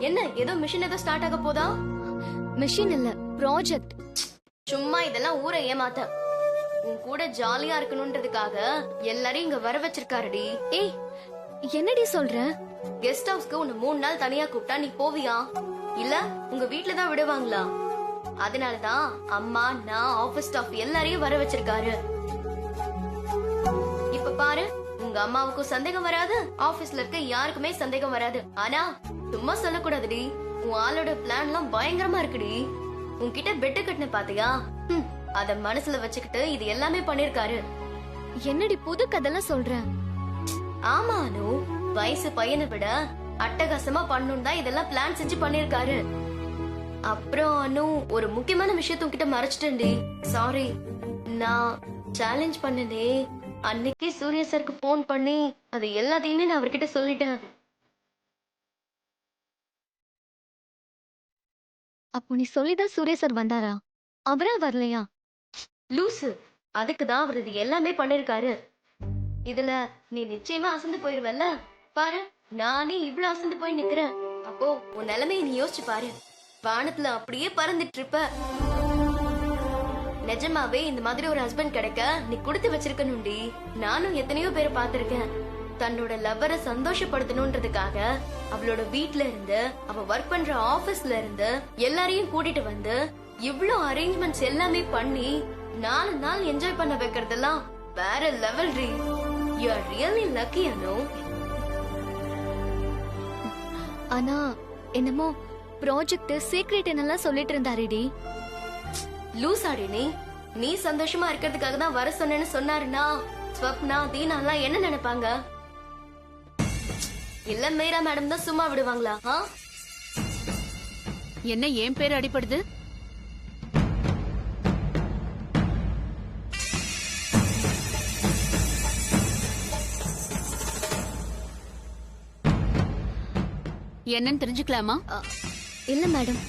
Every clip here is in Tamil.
என்ன ஏதோ மிஷின் ஏதோ ஸ்டார்ட் ஆக போதா? மிஷின் இல்ல, ப்ராஜெக்ட். சும்மா இதெல்லாம் ஊரை ஏமாத்த. உன் கூட ஜாலியா இருக்கணும்ன்றதுக்காக எல்லாரையும் இங்க வர வச்சிருக்காருடி. ஏய், என்னடி சொல்ற? கெஸ்ட் ஹவுஸ்க்கு உன்னை 3 நாள் தனியா கூப்பிட்டா நீ போவியா? இல்ல உங்க வீட்ல தான் விடுவாங்களா? அதனாலதான் அம்மா, நான், ஆபீஸ் ஸ்டாஃப் எல்லாரையும் வர வச்சிருக்காரு. இப்ப பாரு, உங்க அம்மாவுக்கும் சந்தேகம் வராது, ஆபீஸ்ல இருக்க யாருக்குமே சந்தேகம் வராது. ஆனா சும்மா சொல்லக்கூடாதுடி, உன் ஆளோட பிளான் எல்லாம் பயங்கரமா இருக்குடி. உன்கிட்ட பெட்டு கட்டின பாத்தியா? அத மனசுல வச்சுக்கிட்டு இது எல்லாமே பண்ணிருக்காரு. என்னடி புது கதெல்லாம் சொல்ற? ஆமா அனு, வயசு பையனை விட அட்டகாசமா பண்ணணும் தான் இதெல்லாம் பிளான் செஞ்சு பண்ணிருக்காரு. அப்புறம் அனு, ஒரு முக்கியமான விஷயத்த உன்கிட்ட மறைச்சிட்டேன்டி. சாரி. நான் சேலஞ்ச் பண்ணனே அன்னைக்கு சூர்யா சாருக்கு போன் பண்ணி அது எல்லாத்தையுமே நான் அவர்கிட்ட சொல்லிட்டேன். அப்போ நீ சொல்லிதான் சூர்யா சார் வந்தாரா? அவரா வரலையா? லூசு, அதுக்குதான் அவர் இது எல்லாமே பண்ணிருக்காரு. இதுல நீ நிச்சயமா அசந்து போயிருவல்ல. பாரு, நானே இவ்வளவு அசந்து போய் நிக்கிறேன். அப்போ உன் நிலைமையை நீ யோசிச்சு பாரு. வானத்துல அப்படியே பறந்துட்டு இருப்ப. நிஜமாவே இந்த மாதிரி ஒரு ஹஸ்பண்ட் கிடைக்க நீ கொடுத்து வச்சிருக்கணும்டி. நானும் எத்தனையோ பேரை பார்த்திருக்கேன். தன்னோட லவ்வரை சந்தோஷப்படுத்தணும்ன்றதுக்காக அவளோட வீட்ல இருந்து, அவ ஒர்க் பண்ற ஆபீஸ்ல இருந்து எல்லாரையும் கூட்டிட்டு வந்து இவ்ளோ அரேஞ்ச்மெண்ட்ஸ் எல்லாமே பண்ணி 4 நாள் என்ஜாய் பண்ண வைக்கிறதெல்லாம் வேற லெவல் ரீ. You are really lucky Anu. ஆனா என்னமோ ப்ராஜெக்ட் சீக்ரெட் என்னெல்லாம் சொல்லிட்டு இருந்தாருடி. லூசாடி நீ சந்தோஷமா இருக்கிறதுக்காக தான் வர சொன்னேன்னு சொன்னாருன்னா ஸ்வப்னா, தீனா எல்லாம் என்ன நினைப்பாங்க? இல்ல மீரா மேடம் தான் சும்மா விடுவாங்களா? என்ன என் பேர் அடிபடுது? என்னன்னு தெரிஞ்சுக்கலாமா? இல்ல மேடம்,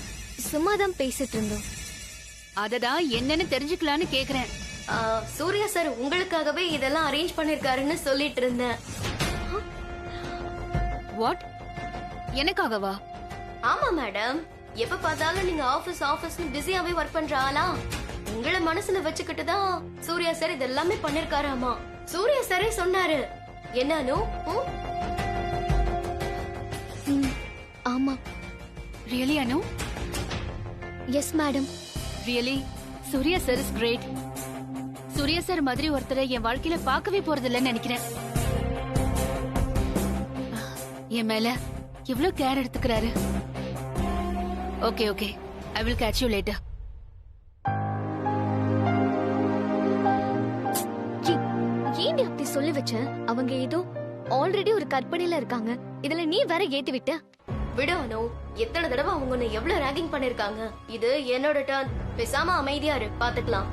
சும்மாதான் பேசிட்டு இருந்தோம். அததான் என்னன்னு தெரிஞ்சுக்கலான்னு கேக்குறேன். சூர்யா சார் உங்களுக்காகவே இதெல்லாம் அரேஞ்ச் பண்ணிருக்காருன்னு சொல்லிட்டு இருந்தேன். வாட்? எனக்காகவா? ஆமா மேடம், எப்ப பார்த்தாலும் நீங்க ஆபீஸ் ஆபீஸ்னு பிஸியாவே ஒர்க் பண்ற ஆளா? உங்களை மனசுல வச்சுக்கிட்டு தான் சூர்யா சார் இதெல்லாமே பண்ணிருக்காராமா. சூர்யா சாரே சொன்னாரு. என்ன அனு? ஆமா. Really Anu? Yes madam. Really Surya sir is great. Surya sir மாதிரி ஒருத்தரை என் வாழ்க்கையில பார்க்கவே போறது இல்லைன்னு நினைக்கிறேன். என் மேல இவ்ளோ கேர் எடுத்துக்கிறாரு. Okay okay, I will catch you later. ஏன் அப்படி சொல்லி வச்ச? அவங்க ஏதோ ஆல்ரெடி ஒரு கற்பனையில இருக்காங்க. இதுல நீ வேற ஏத்தி விட்ட. விடு அனு, எத்தனை தடவை அவங்க உன்னை எவ்வளவு ராகிங் பண்ணிருக்காங்க. இது என்னோட டர்ன். பேசாம அமைதியா இரு, பாத்துக்கலாம்.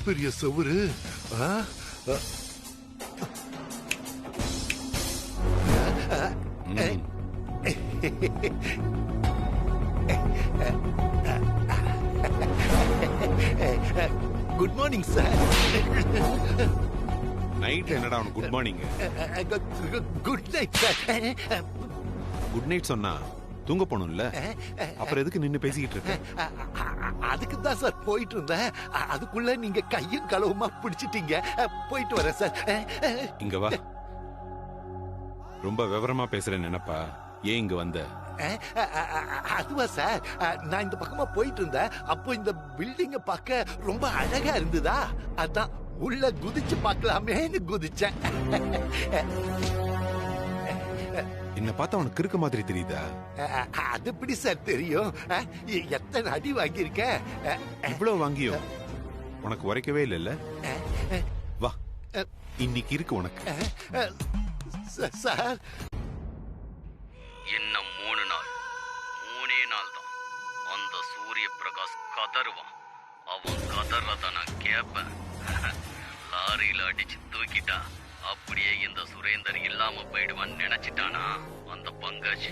பெரிய செவுரு. Good morning sir. நைட் என்னடா அவனுக்கு good morning? Good night sir. Good night சொன்னா தூங்க போகணும்ல, அப்புறம் எதுக்கு நின்னு பேசிக்கிட்டு இருக்க? அதுக்கு தான் சார் போயிட்டு இருந்தேன். அதுக்குள்ள நீங்க கையும் களவுமா பிடிச்சிட்டீங்க. போயிட்டு வரேன் சார். இங்க வா. ரொம்ப விவரமா பேசுறேன் நினைப்பா. ஏன் இங்க வந்த? அதுவா சார், நான் இந்த பக்கமா போயிட்டு இருந்தேன். அப்போ இந்த பில்டிங்க பார்க்க ரொம்ப அழகா இருந்ததா, அதான் உள்ள குதிச்சு பார்க்கலாமேன்னு குதிச்சேன். என்ன பார்த்தா உனக்கு கிறுக்கு மாதிரி தெரியுதா? அது எப்படி சார் தெரியும்? எத்தனை அடி வாங்கியிருக்க? இவ்வளவு வாங்கியும் உனக்கு உரைக்கவே இல்லைல்ல? வா, இன்னைக்கு இருக்கு உனக்கு. சார் இன்னும் 3 நாள், 3 நாள் தான். அந்த சூரிய பிரகாஷ் கதறுவான். அவன் கதறத நான் கேட்பேன். லாரியில அடிச்சு தூக்கிட்டா அப்படியே இந்த சுரேந்தர் இல்லாம போயிடுவான்னு நினைச்சிட்டானா அந்த பங்கஜ்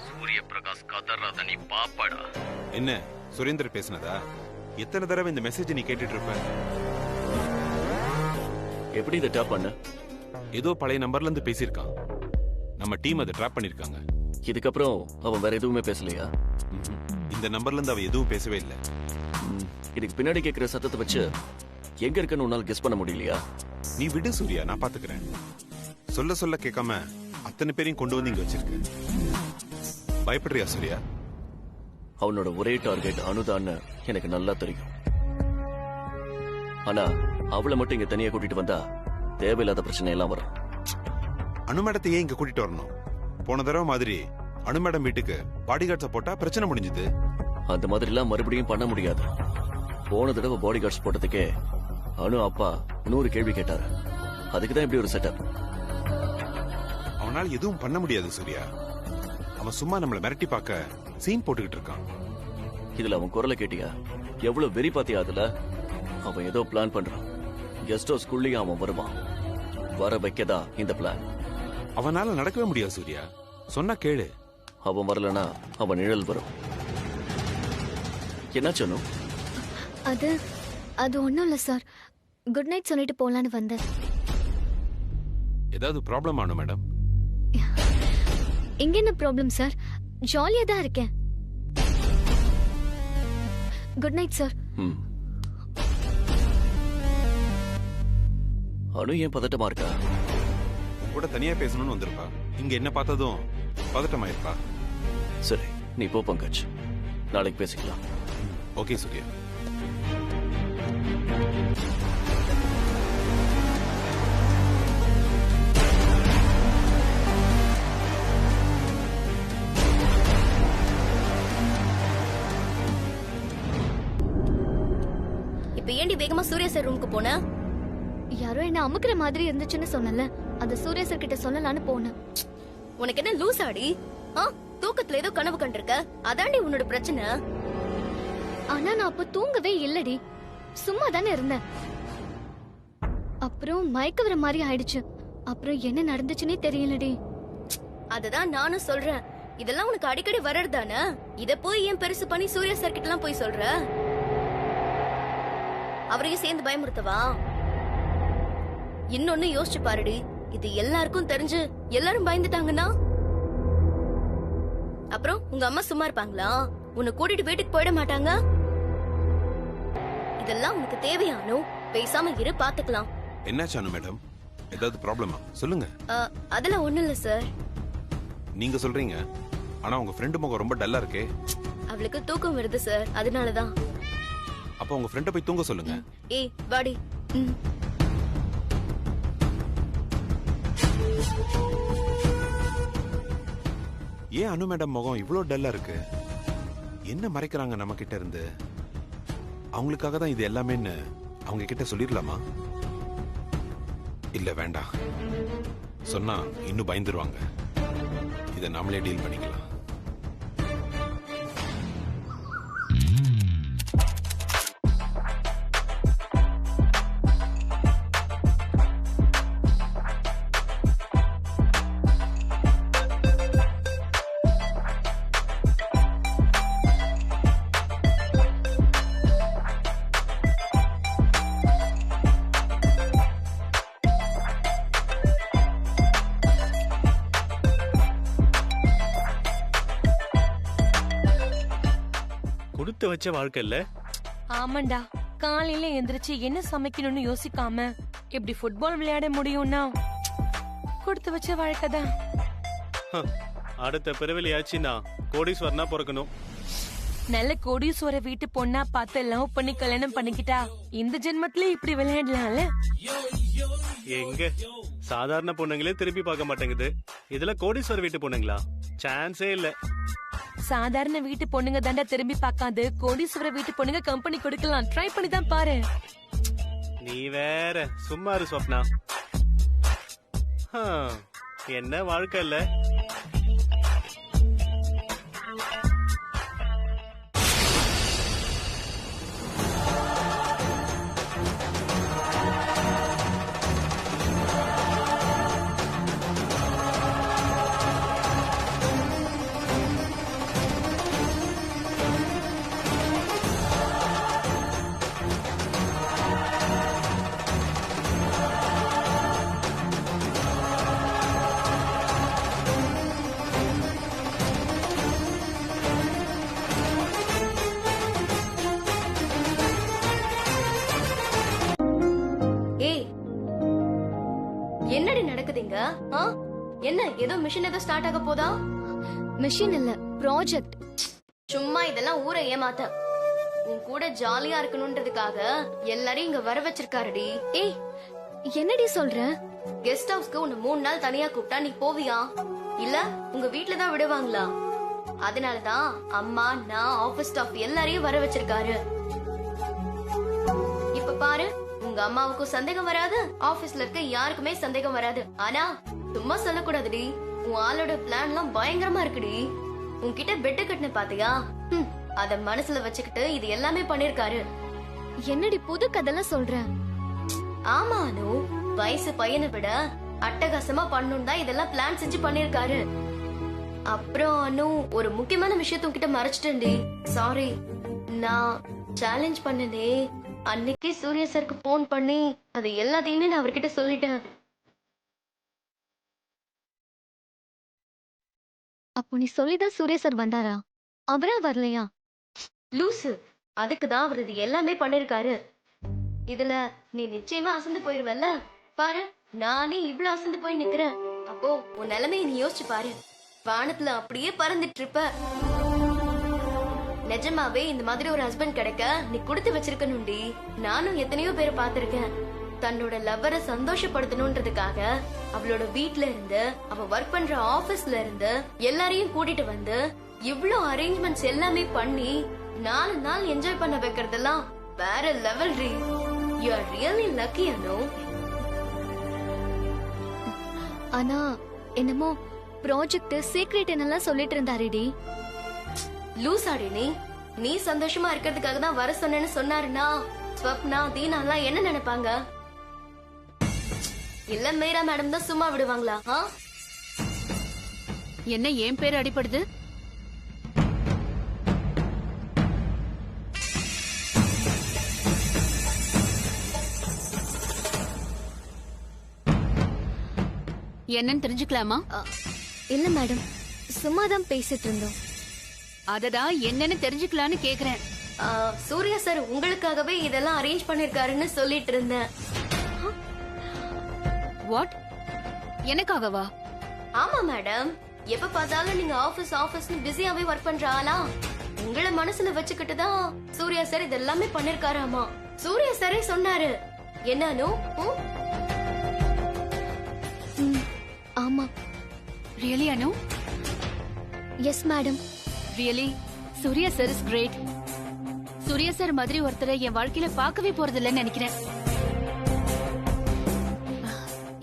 சூரிய பிரகாஷ் கதறத நீ பாப்படா. என்ன சுரேந்தர் பேசினதா? எத்தனை தடவை இந்த மெசேஜ் நீ கேட்டுட்டு இருப்ப? எப்படி இதை டேப் பண்ண? ஏதோ பழைய நம்பர்ல இருந்து பேசியிருக்கான். நம்ம டீம் அதை ட்ராப் பண்ணிருக்காங்க. இதுக்கப்புறம் அவன் வேற எதுவுமே பேசலையா? இந்த நம்பர்ல இருந்து அவ எதுவும் பேசவே இல்லை. இதுக்கு பின்னாடி கேட்கிற சத்தத்தை வச்சு எங்க இருக்குன்னு உன்னால கெஸ் பண்ண முடியலையா? நீ விடு சூர்யா, நான் பாத்துக்கிறேன். சொல்ல சொல்ல கேட்காம அத்தனை பேரையும் கொண்டு வந்து இங்க வச்சிருக்கு. பயப்படுறியா சூர்யா? அவனோட ஒரே டார்கெட் அனுதான்னு எனக்கு நல்லா தெரியும். ஆனா அவளை மட்டும் இங்க தனியா கூட்டிட்டு வந்தா தேவையில்லாத பிரச்சனை எல்லாம் வரும். அனு மேடத்தை ஏன் இங்க கூட்டிட்டு வரணும்? போன தடவை மாதிரி அனு மேடம் வீட்டுக்கு பாடி கார்ட்ஸ போட்டா பிரச்சனை முடிஞ்சது. அந்த மாதிரி எல்லாம் மறுபடியும் பண்ண முடியாது. போன தடவை பாடி கார்ட்ஸ் போட்டதுக்கே அனு அப்பா 100 கேள்வி கேட்டாரு. அதுக்குதான் இப்படி ஒரு செட்டப். அவனால எதுவும் பண்ண முடியாது சூர்யா. அவன் சும்மா நம்மள மிரட்டி பார்க்க சீன் போட்டுக்கிட்டு இருக்கான். இதுல அவன் குரலை கேட்டியா? எவ்வளவு வெறி பாத்தியா? அதுல அவன் ஏதோ பிளான் பண்றான். கெஸ்ட் ஹவுஸ்க்குள்ளேயும் அவன் வருவான். வர வைக்கதா இந்த பிளான். அவனால நடக்கவே முடியாது சூர்யா. சொன்னா கேளு. அவன் வரலனா அவன் நிழல் வரும். என்னாச்சு? அது ஒண்ணும் இல்ல சார். குட் நைட் சொல்லிட்டு போலான்னு வந்தேன். ஏதாவது ப்ராப்ளம் ஆனு மேடம்? இங்க என்ன ப்ராப்ளம் சார்? ஜாலியா தான் இருக்கேன். Good night sir. அனு ஏன் பதட்டமா இருக்கா? உன் கூட தனியா பேசணும்னு வந்திருப்பா. இங்க என்ன பார்த்ததும் பதட்டமாயிருப்பா. சரி, நீ போ பங்கஜ். நாளைக்கு பேசிக்கலாம். ஓகே சூர்யா. இப்ப ஏண்டி வேகமா சூர்யா சார் ரூமுக்கு போன? யாரோ என்ன அமுக்குற மாதிரி இருந்துச்சுன்னு சொன்னல, அத சூர்யா சார் கிட்ட சொல்லலான்னு போனேன். உனக்கு என்ன லூஸ் ஆடி? தூக்கத்துல ஏதோ கனவு கண்டிருக்க, அதாண்டி உன்னோட பிரச்சனை. ஆனா நான் அப்ப தூங்கவே இல்லடி, சும்மா தானே இருந்தேன். அப்புறம் மயக்க வர மாதிரி ஆயிடுச்சு. அப்புறம் என்ன நடந்துச்சுன்னே தெரியலடி. அதுதான் நானும் சொல்றேன். இதெல்லாம் உனக்கு அடிக்கடி வர்றதுதானே? இத போய் ஏன் பெருசு பண்ணி சூர்யா சார் கிட்ட எல்லாம் போய் சொல்ற? அவரையும் சேர்ந்து பயமுறுத்தவா? இன்னொன்னு யோசிச்சு பாருடி. இது எல்லாருக்கும் தெரிஞ்சு எல்லாரும் பயந்துட்டாங்கன்னா அப்புறம் உங்க அம்மா சும்மா இருப்பாங்களா? உன்னை கூட்டிட்டு வீட்டுக்கு போயிட மாட்டாங்க? இதெல்லாம் உனக்கு தேவையானோ? பேசாம இரு, பாத்துக்கலாம். என்னாச்சு அனு மேடம்? ஏதாவது ப்ராப்ளமா? சொல்லுங்க. அதெல்லாம் ஒண்ணும் இல்ல சார். நீங்க சொல்றீங்க, ஆனா உங்க ஃப்ரெண்டு முகம் ரொம்ப டல்லா இருக்கே. அவளுக்கு தூக்கம் வருது சார், அதனாலதான். அப்ப உங்க ஃப்ரெண்ட போய் தூங்க சொல்லுங்க. ஏய் வாடி. ஏன் அனு மேடம் முகம் இவ்ளோ டல்லா இருக்கு? என்ன மறைக்கிறாங்க நம்ம கிட்ட இருந்து? அவங்களுக்காக தான் இது எல்லாமேன்னு அவங்க கிட்ட சொல்லிடலாமா? இல்ல வேண்டாம், சொன்னா இன்னும் பயந்துருவாங்க. இதை நாமளே டீல் பண்ணிக்கலாம். வச்ச வாழ்க்கை இல்ல. ஆமாண்டா, காலையில எந்திரிச்சு என்ன சமைக்கணும்னு யோசிக்காம எப்படி ஃபுட்பால் விளையாட முடியும்னா கொடுத்து வச்ச வாழ்க்கை தான். அடுத்த பிறவிலையாச்சுன்னா கோடீஸ்வரனா பிறக்கணும். நல்ல கோடீஸ்வர வீட்டு பொண்ணா பார்த்து லவ் பண்ணி கல்யாணம் பண்ணிக்கிட்டா இந்த ஜென்மத்திலே இப்படி விளையாடலாம்ல. எங்க சாதாரண பொண்ணுங்களே திருப்பி பார்க்க மாட்டேங்குது, இதுல கோடீஸ்வர வீட்டு பொண்ணுங்களா? சான்ஸே இல்ல. சாதாரண வீட்டு பொண்ணுங்க தாண்டா திரும்பி பார்க்காது, கோடீஸ்வர வீட்டு பொண்ணுங்க கம்பெனி கொடுக்கலாம். ட்ரை பண்ணி தான் பாரு. நீ வேற சும்மா இரு ஸ்வப்னா. என்ன வாழ்க்கை இல்ல. ஏய், என்னடி நடக்குதுங்க? ஆ? என்ன ஏதோ மிஷின் ஏதோ ஸ்டார்ட் ஆக போதா? மிஷின் இல்ல, ப்ராஜெக்ட். சும்மா இதெல்லாம் ஊரை ஏமாத்த. உன் கூட ஜாலியா இருக்கணும்ன்றதுக்காக எல்லாரையும் இங்க வர வச்சிருக்காருடி. ஏய், என்னடி சொல்ற? கெஸ்ட் ஹவுஸ்க்கு உன்னை 3 நாள் தனியா கூப்பிட்டா நீ போவியா? இல்ல உங்க வீட்ல தான் விடுவாங்களா? அதனாலதான் அம்மா, நான், ஆபீஸ் ஸ்டாஃப் எல்லாரையும் வர வச்சிருக்காரு. இப்ப பாரு, உங்க அம்மாவுக்கும் சந்தேகம் வராது, ஆபீஸ்ல இருக்க யாருக்குமே சந்தேகம் வராது. ஆனா சும்மா சொல்லக்கூடாதுடி, உன் ஆளோட பிளான் எல்லாம் பயங்கரமா இருக்குடி. உன்கிட்ட பெட்டு கட்டின பாத்தியா? அத மனசுல வச்சுக்கிட்டு இது எல்லாமே பண்ணிருக்காரு. என்னடி புது கதெல்லாம் சொல்ற? ஆமா அனு, வயசு பையனை விட அட்டகாசமா பண்ணணும் தான் இதெல்லாம் பிளான் செஞ்சு பண்ணிருக்காரு. அப்புறம் அனு, ஒரு முக்கியமான விஷயத்த உன்கிட்ட மறைச்சிட்டேன்டி. சாரி. நான் சேலஞ்ச் பண்ணனே அன்னைக்கு சூர்யா சாருக்கு போன் பண்ணி அது எல்லாத்தையுமே நான் அவர்கிட்ட சொல்லிட்டேன். அப்போ நீ சொல்லிதான் சூர்யா சார் வந்தாரா? அவரா வரலையா? லூசு, அதுக்குதான் அவர் இது எல்லாமே பண்ணிருக்காரு. இதுல நீ நிச்சயமா அசந்து போயிருவல்ல. பாரு, நானே இவ்வளவு அசந்து போய் நிக்கிறேன். அப்போ உன் நிலைமையை நீ யோசிச்சு பாரு. வானத்துல அப்படியே பறந்துட்டு இருப்ப. நிஜமாவே இந்த மாதிரி ஒரு ஹஸ்பண்ட் கிடைக்க நீ கொடுத்து வச்சிருக்கணும்டி. நானும் எத்தனையோ பேரை பார்த்திருக்கேன். தன்னோட லவ்வரை சந்தோஷப்படுத்தணும்ன்றதுக்காக அவளோட வீட்ல இருந்து, அவ ஒர்க் பண்ற ஆபீஸ்ல இருந்து எல்லாரையும் கூட்டிட்டு வந்து இவ்ளோ அரேஞ்ச்மெண்ட்ஸ் எல்லாமே பண்ணி 4 நாள் என்ஜாய் பண்ண வைக்கிறதெல்லாம் வேற லெவல் ரீ. You are really lucky Anu. ஆனா என்னமோ ப்ராஜெக்ட் சீக்ரெட் என்னெல்லாம் சொல்லிட்டு இருந்தாருடி. லூசாடி நீ சந்தோஷமா இருக்கிறதுக்காக தான் வர சொன்னேன்னு சொன்னாருன்னா ஸ்வப்னா, தீனா எல்லாம் என்ன நினைப்பாங்க? இல்ல மீரா மேடம் தான் சும்மா விடுவாங்களா? என்ன என் பேர் அடிபடுது? என்னன்னு தெரிஞ்சுக்கலாமா? இல்ல மேடம், சும்மா தான் பேசிட்டு இருந்தோம். அததான் என்னன்னு தெரிஞ்சுக்கலான்னு கேக்குறேன். சூர்யா சார் உங்களுக்காகவே இதெல்லாம் அரேஞ்ச் பண்ணிருக்காருன்னு சொல்லிட்டு இருந்தேன். வாட்? எனக்காகவா? ஆமா மேடம், எப்ப பார்த்தாலும் நீங்க ஆபீஸ் ஆபீஸ்னு பிஸியாவே ஒர்க் பண்ற ஆளா? உங்களை மனசுல வச்சுக்கிட்டு தான் சூர்யா சார் இதெல்லாமே பண்ணிருக்காராமா. சூர்யா சாரே சொன்னாரு. என்ன அனு? ஆமா. Really Anu? Yes madam. Really Surya sir is great. Surya sir மாதிரி ஒருத்தரை என் வாழ்க்கையில பார்க்கவே போறது இல்லைன்னு நினைக்கிறேன்.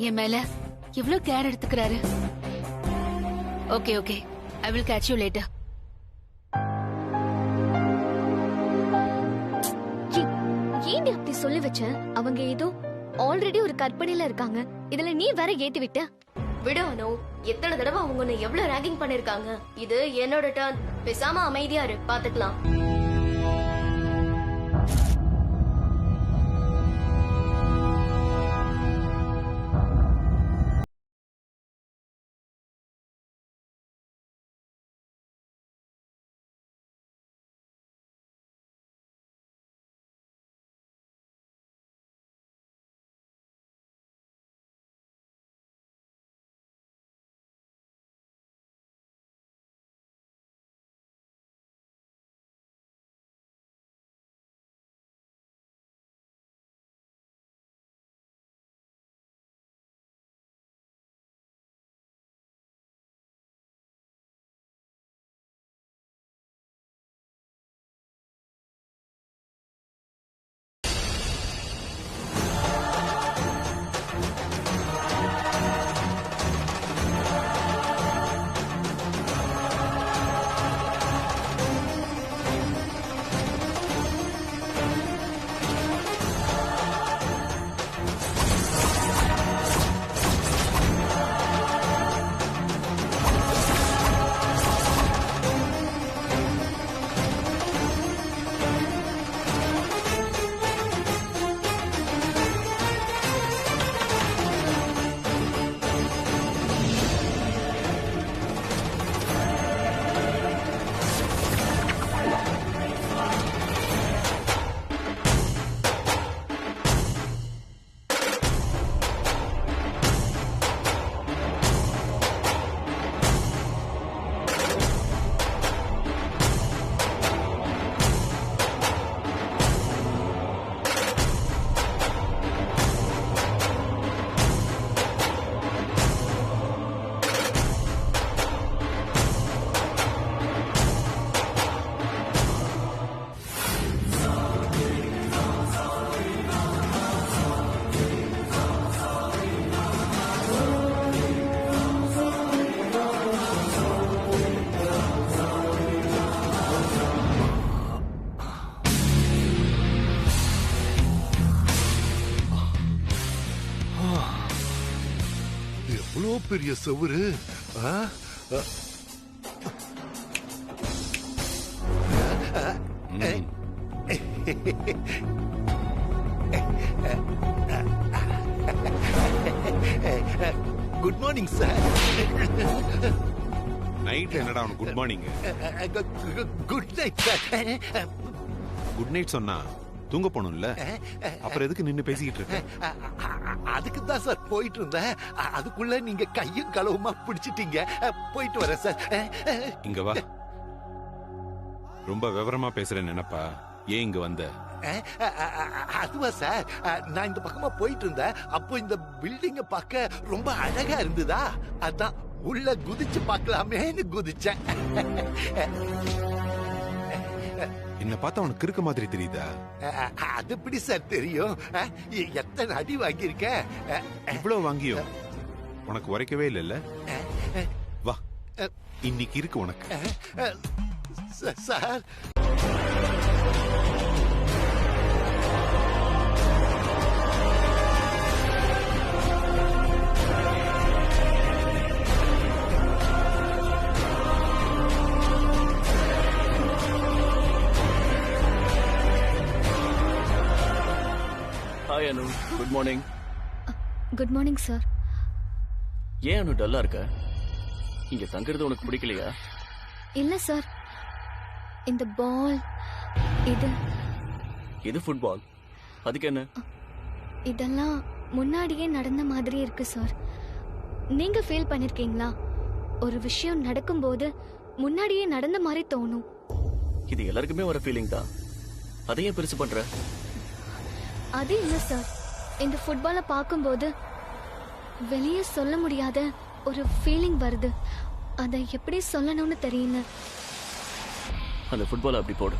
என் மேல இவ்ளோ கேர் எடுத்துக்கிறாரு. Okay okay, I will catch you later. ஏன் அப்படி சொல்லி வச்ச? அவங்க ஏதோ ஆல்ரெடி ஒரு கற்பனையில இருக்காங்க, இதுல நீ வேற ஏத்தி விட்ட. விடு அனு, எத்தனை தடவை அவங்க உன்னை எவ்வளவு ராகிங் பண்ணிருக்காங்க. இது என்னோட டர்ன். பேசாம அமைதியா இரு, பாத்துக்கலாம். பெரிய செவுரு. ஆ? Good morning sir. நைட் என்னடா அவனுக்கு good morning? Good night sir. Good night சொன்னா தூங்க போகணும்ல, அப்புறம் எதுக்கு நின்னு பேசிக்கிட்டு இருக்க? அதுக்கு தான் சார் போயிட்டு இருந்தேன். அதுக்குள்ள நீங்க கையும் களவுமா பிடிச்சிட்டீங்க. போயிட்டு வரேன் சார். இங்க வா. ரொம்ப விவரமா பேசுறேன் நினைப்பா. ஏன் இங்க வந்த? அதுவா சார், நான் இந்த பக்கமா போயிட்டு இருந்தேன். அப்போ இந்த பில்டிங்க பார்க்க ரொம்ப அழகா இருந்ததா, அதான் உள்ள குதிச்சு பார்க்கலாமேன்னு குதிச்சேன். என்ன பார்த்தா உனக்கு கிறுக்க மாதிரி தெரியுதா? அது எப்படி சார் தெரியும்? எத்தனை அடி வாங்கியிருக்க? இவ்வளவு வாங்கியும் உனக்கு உரைக்கவே இல்லைல்ல? வா, இன்னைக்கு இருக்கு உனக்கு. Sir, hi Anu, good morning. Good morning sir. ஏன் அனு டல்லா இருக்க? இங்க தங்குறது உனக்கு பிடிக்கலையா? இல்ல சார், இந்த பால் இது ஃபுட்பால், அதுக்கு என்ன? இதெல்லாம் முன்னாடியே நடந்த மாதிரி இருக்கு சார். நீங்க ஃபீல் பண்ணிருக்கீங்களா? ஒரு விஷயம் நடக்கும்போது முன்னாடியே நடந்த மாதிரி தோணும். இது எல்லாருக்குமே வர ஃபீலிங் தான். அதை ஏன் பெருசு பண்ற? அது இல்ல சார், இந்த ஃபுட்பாலை பார்க்கும்போது வெளியே சொல்ல முடியாத ஒரு ஃபீலிங் வருது. அதை எப்படி சொல்லணும்னு தெரியல. அந்த ஃபுட்பால் அப்படி போடு.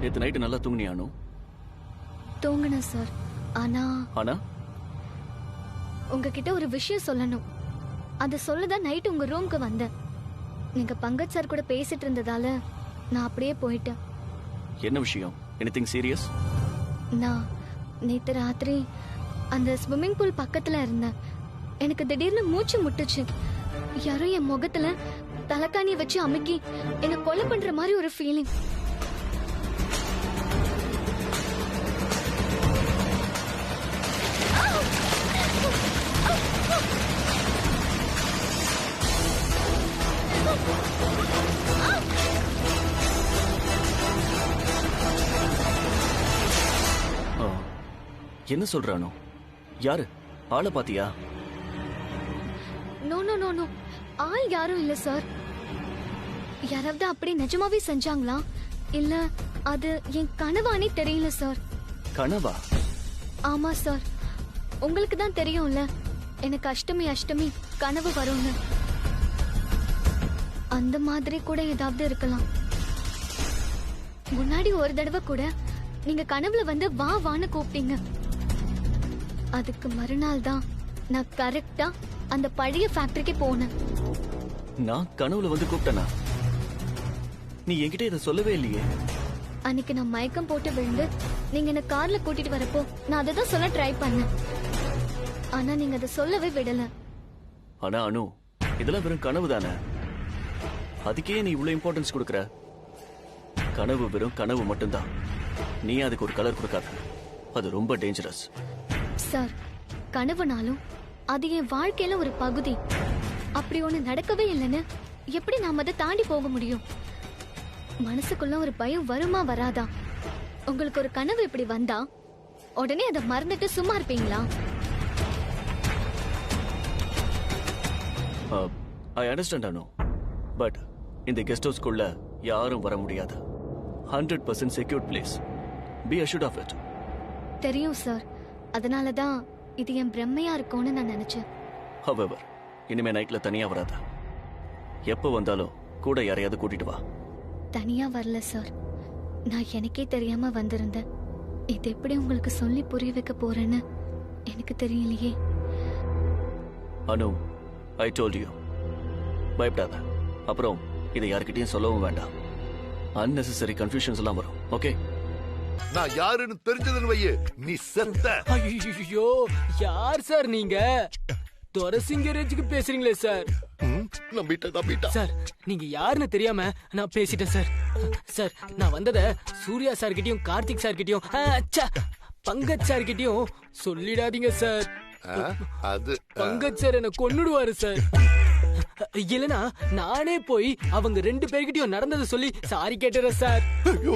நேத்து நைட்டு நல்லா தூங்குனியானோ? தூங்குனேன் சார். ஆனா ஆனா உங்ககிட்ட ஒரு விஷயம் சொல்லணும். அது சொல்லதான் நைட் உங்க ரூம்க்கு வந்தேன். நீங்க பங்கஜ் சார் கூட பேசிட்டு இருந்ததால நான் அப்படியே போயிட்டேன். என்ன விஷயம்? Anything serious? நான் நேத்து ராத்திரி அந்த ஸ்விம்மிங் பூல் பக்கத்துல இருந்தேன். எனக்கு திடீர்னு மூச்சு முட்டுச்சு. யாரோ என் முகத்துல தலைக்காணி வச்சு அமுக்கி என்ன கொலை பண்ற மாதிரி ஒரு ஃபீலிங். என்ன சொல்றானோ? யாரு? ஆளை பாத்தியா? நோ நோ நோ நோ, ஆள் யாரும் இல்ல சார். யாராவது அப்படி நிஜமாவே செஞ்சாங்களா இல்ல அது என் கனவானே தெரியல சார். கனவா? ஆமா சார், உங்களுக்கு தான் தெரியும்ல எனக்கு அஷ்டமி அஷ்டமி கனவு வரும்னு. அந்த மாதிரி கூட ஏதாவது இருக்கலாம். முன்னாடி ஒரு தடவை கூட நீங்க கனவுல வந்து வா வான்னு கூப்பிட்டீங்க. அதுக்கு மறுநாள் தான் நான் கரெக்டா அந்த பழைய ஃபேக்டரிக்கு போனேன். நான் கனவுல வந்து கூப்பிட்டனா? நீ என்கிட்ட இதை சொல்லவே இல்லையே. அன்னைக்கு நான் மயக்கம் போட்டு விழுந்து நீங்க என்ன கார்ல கூட்டிட்டு வரப்போ நான் அதை தான் சொல்ல ட்ரை பண்ணேன். ஆனா நீங்க அதை சொல்லவே விடல. ஆனா அனு, இதெல்லாம் வெறும் கனவு தானே. அதுக்கே நீ இவ்வளவு இம்பார்ட்டன்ஸ் கொடுக்கற? கனவு வெறும் கனவு மட்டும்தான். நீ அதுக்கு ஒரு கலர் கொடுக்காத. அது ரொம்ப டேஞ்சரஸ். சார், கனவுனாலும் அது என் வாழ்க்கையில ஒரு பகுதி. அப்படி ஒண்ணு நடக்கவே இல்லைன்னு எப்படி நாம அதை தாண்டி போக முடியும்? மனசுக்குள்ள ஒரு பயம் வருமா வராதா? உங்களுக்கு ஒரு கனவு இப்படி வந்தா உடனே அதை மறந்துட்டு சும்மா இருப்பீங்களா? ஐ அண்டர்ஸ்டாண்ட் அனு, பட் இந்த கெஸ்ட் ஹவுஸ்க்குள்ள யாரும் வர முடியாது. 100% secured place. Be assured of it. தெரியும் சார், அதனாலதான் இது என் பிரம்மையா இருக்கும்னு நான் நினைச்சேன். However, இனிமே நைட்ல தனியா வராத. எப்போ வந்தாலும் கூட யாரையாவது கூட்டிட்டு வா. தனியா வரல சார், நான் எனக்கே தெரியாம வந்திருந்தேன். இது எப்படி உங்களுக்கு சொல்லி புரிய வைக்க போறேன்னு எனக்கு தெரியலையே. அனு, ஐ டோல்ட் யூ, பயப்படாத. அப்புறம் இதை யார்கிட்டயும் சொல்லவும் வேண்டாம். அன்னெசரி கன்ஃபியூஷன்ஸ் எல்லாம் வரும். ஓகே? நான் யாருன்னு தெரிஞ்சதுன்னு வையே, நீ செத்த. ஐயோ, யார் சார் நீங்க? துரசிங்கரேஜுக்கு பேசுறீங்களே சார். நம்பிட்டா சார், நீங்க யாருன்னு தெரியாம நான் பேசிட்டேன் சார். சார், நான் வந்தத சூர்யா சார் கிட்டயும் கார்த்திக் சார் கிட்டயும் பங்கஜ் சார் கிட்டயும் சொல்லிடாதீங்க சார். அது பங்கஜ் சார் என்ன கொன்னுடுவாரு சார். இல்லனா நானே போய் அவங்க 2 பேர்கிட்டயும் நடந்ததை சொல்லி சாரி கேட்டுறேன் சார். ஐயோ,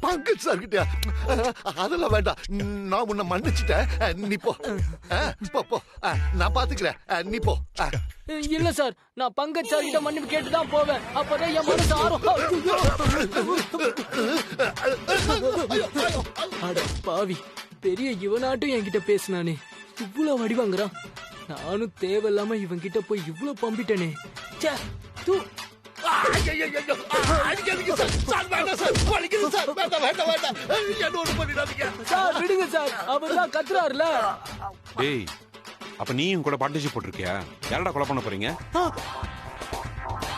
பங்கஜ் சார் கிட்டயா? அதெல்லாம் வேண்டாம், நான் உன்னை மன்னிச்சுட்டேன். நீ போ போ, நான் பாத்துக்கிறேன். நீ போ. இல்ல சார், நான் பங்கஜ் சார் கிட்ட மன்னிப்பு கேட்டுதான் போவேன். அப்பதான் என் மனசு ஆறும். அட பாவி, பெரிய இவனாட்டும் என்கிட்ட பேசினானே, இவ்வளவு வடி வாங்குறான். நானும் தேவையில்லாம இவன் கிட்ட போய் இவ்வளவு பம்பிட்டனே. சார் விடுங்க சார், அவர் தான் கத்துறாருல. டேய், அப்ப நீயும் கூட பார்ட்னர்ஷிப் போட்டிருக்கியா? யாரடா கொலை பண்ண போறீங்க?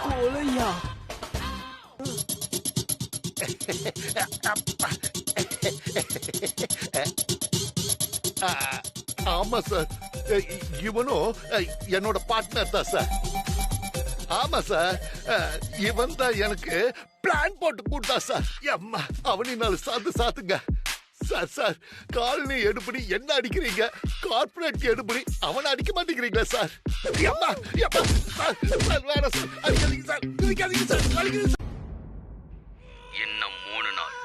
கொலையா? ஆமா சார், இவனும் என்னோட பார்ட்னர் தான் சார். ஆமா சார், இவன் தான் எனக்கு பிளான் போட்டு கூட்டா சார். அம்மா, அவனினால சாத்துங்க சார். சார், காலனி எடுப்படி என்ன அடிக்கிறீங்க, கார்பரேட் எடுப்படி அவனை அடிக்க மாட்டேங்கிறீங்களா சார்? அம்மா, சார் வேற சார், அடிக்காதீங்க சார், அடிக்காதீங்க சார், அடிக்காதீங்க சார். இன்னும் 3 நாள்,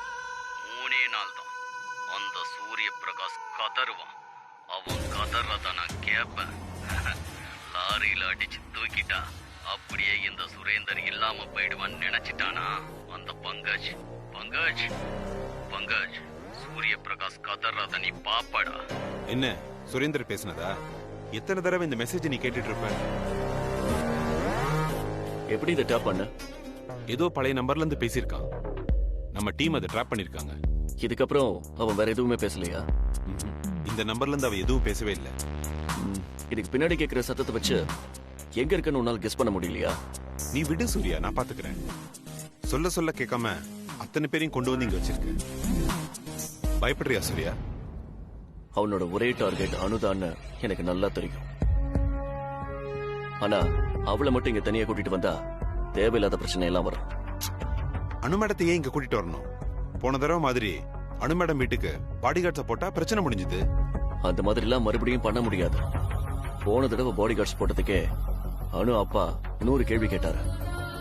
3 நாள் தான் அந்த சூரிய பிரகாஷ் கதறுவான். அவன் கதறத நான் கேட்பேன். லாரியில அடிச்சு தூக்கிட்டா அப்படியே இந்த சுரேந்தர் இல்லாம போயிடுவான்னு நினைச்சிட்டானா அந்த பங்கஜ். சூரிய பிரகாஷ் கதறத நீ பாப்படா. என்ன சுரேந்தர் பேசினதா? எத்தனை தடவை இந்த மெசேஜ் நீ கேட்டுட்டு இருப்ப? எப்படி இதை டேப் பண்ண? ஏதோ பழைய நம்பர்ல இருந்து பேசியிருக்கான். நம்ம டீம் அதை ட்ராப் பண்ணிருக்காங்க. இதுக்கப்புறம் அவன் வேற எதுவுமே பேசலையா? இந்த நம்பர்ல இருந்து அவ எதுவும் பேசவே இல்லை. இதுக்கு பின்னாடி கேட்கிற சத்தத்தை வச்சு எங்க இருக்குன்னு உன்னால கெஸ் பண்ண முடியலையா? நீ விடு சூர்யா, நான் பாத்துக்கிறேன். சொல்ல கேட்காம அத்தனை பேரையும் கொண்டு வந்து இங்க வச்சிருக்கு. பயப்படுறியா சூர்யா? அவனோட ஒரே டார்கெட் அனுதான்னு எனக்கு நல்லா தெரியும். ஆனா அவளை மட்டும் இங்க தனியா கூட்டிட்டு வந்தா தேவையில்லாத பிரச்சனை எல்லாம் வரும். அனு மேடத்தை ஏன் இங்க கூட்டிட்டு வரணும்? போன தடவை மாதிரி அனு மேடம் வீட்டுக்கு பாடிகார்ட்ஸ போட்டா பிரச்சனை முடிஞ்சது. அந்த மாதிரி எல்லாம் மறுபடியும் பண்ண முடியாது. போன தடவை பாடிகார்ட்ஸ் போட்டதுக்கே அனு அப்பா 100 கேள்வி கேட்டாரு.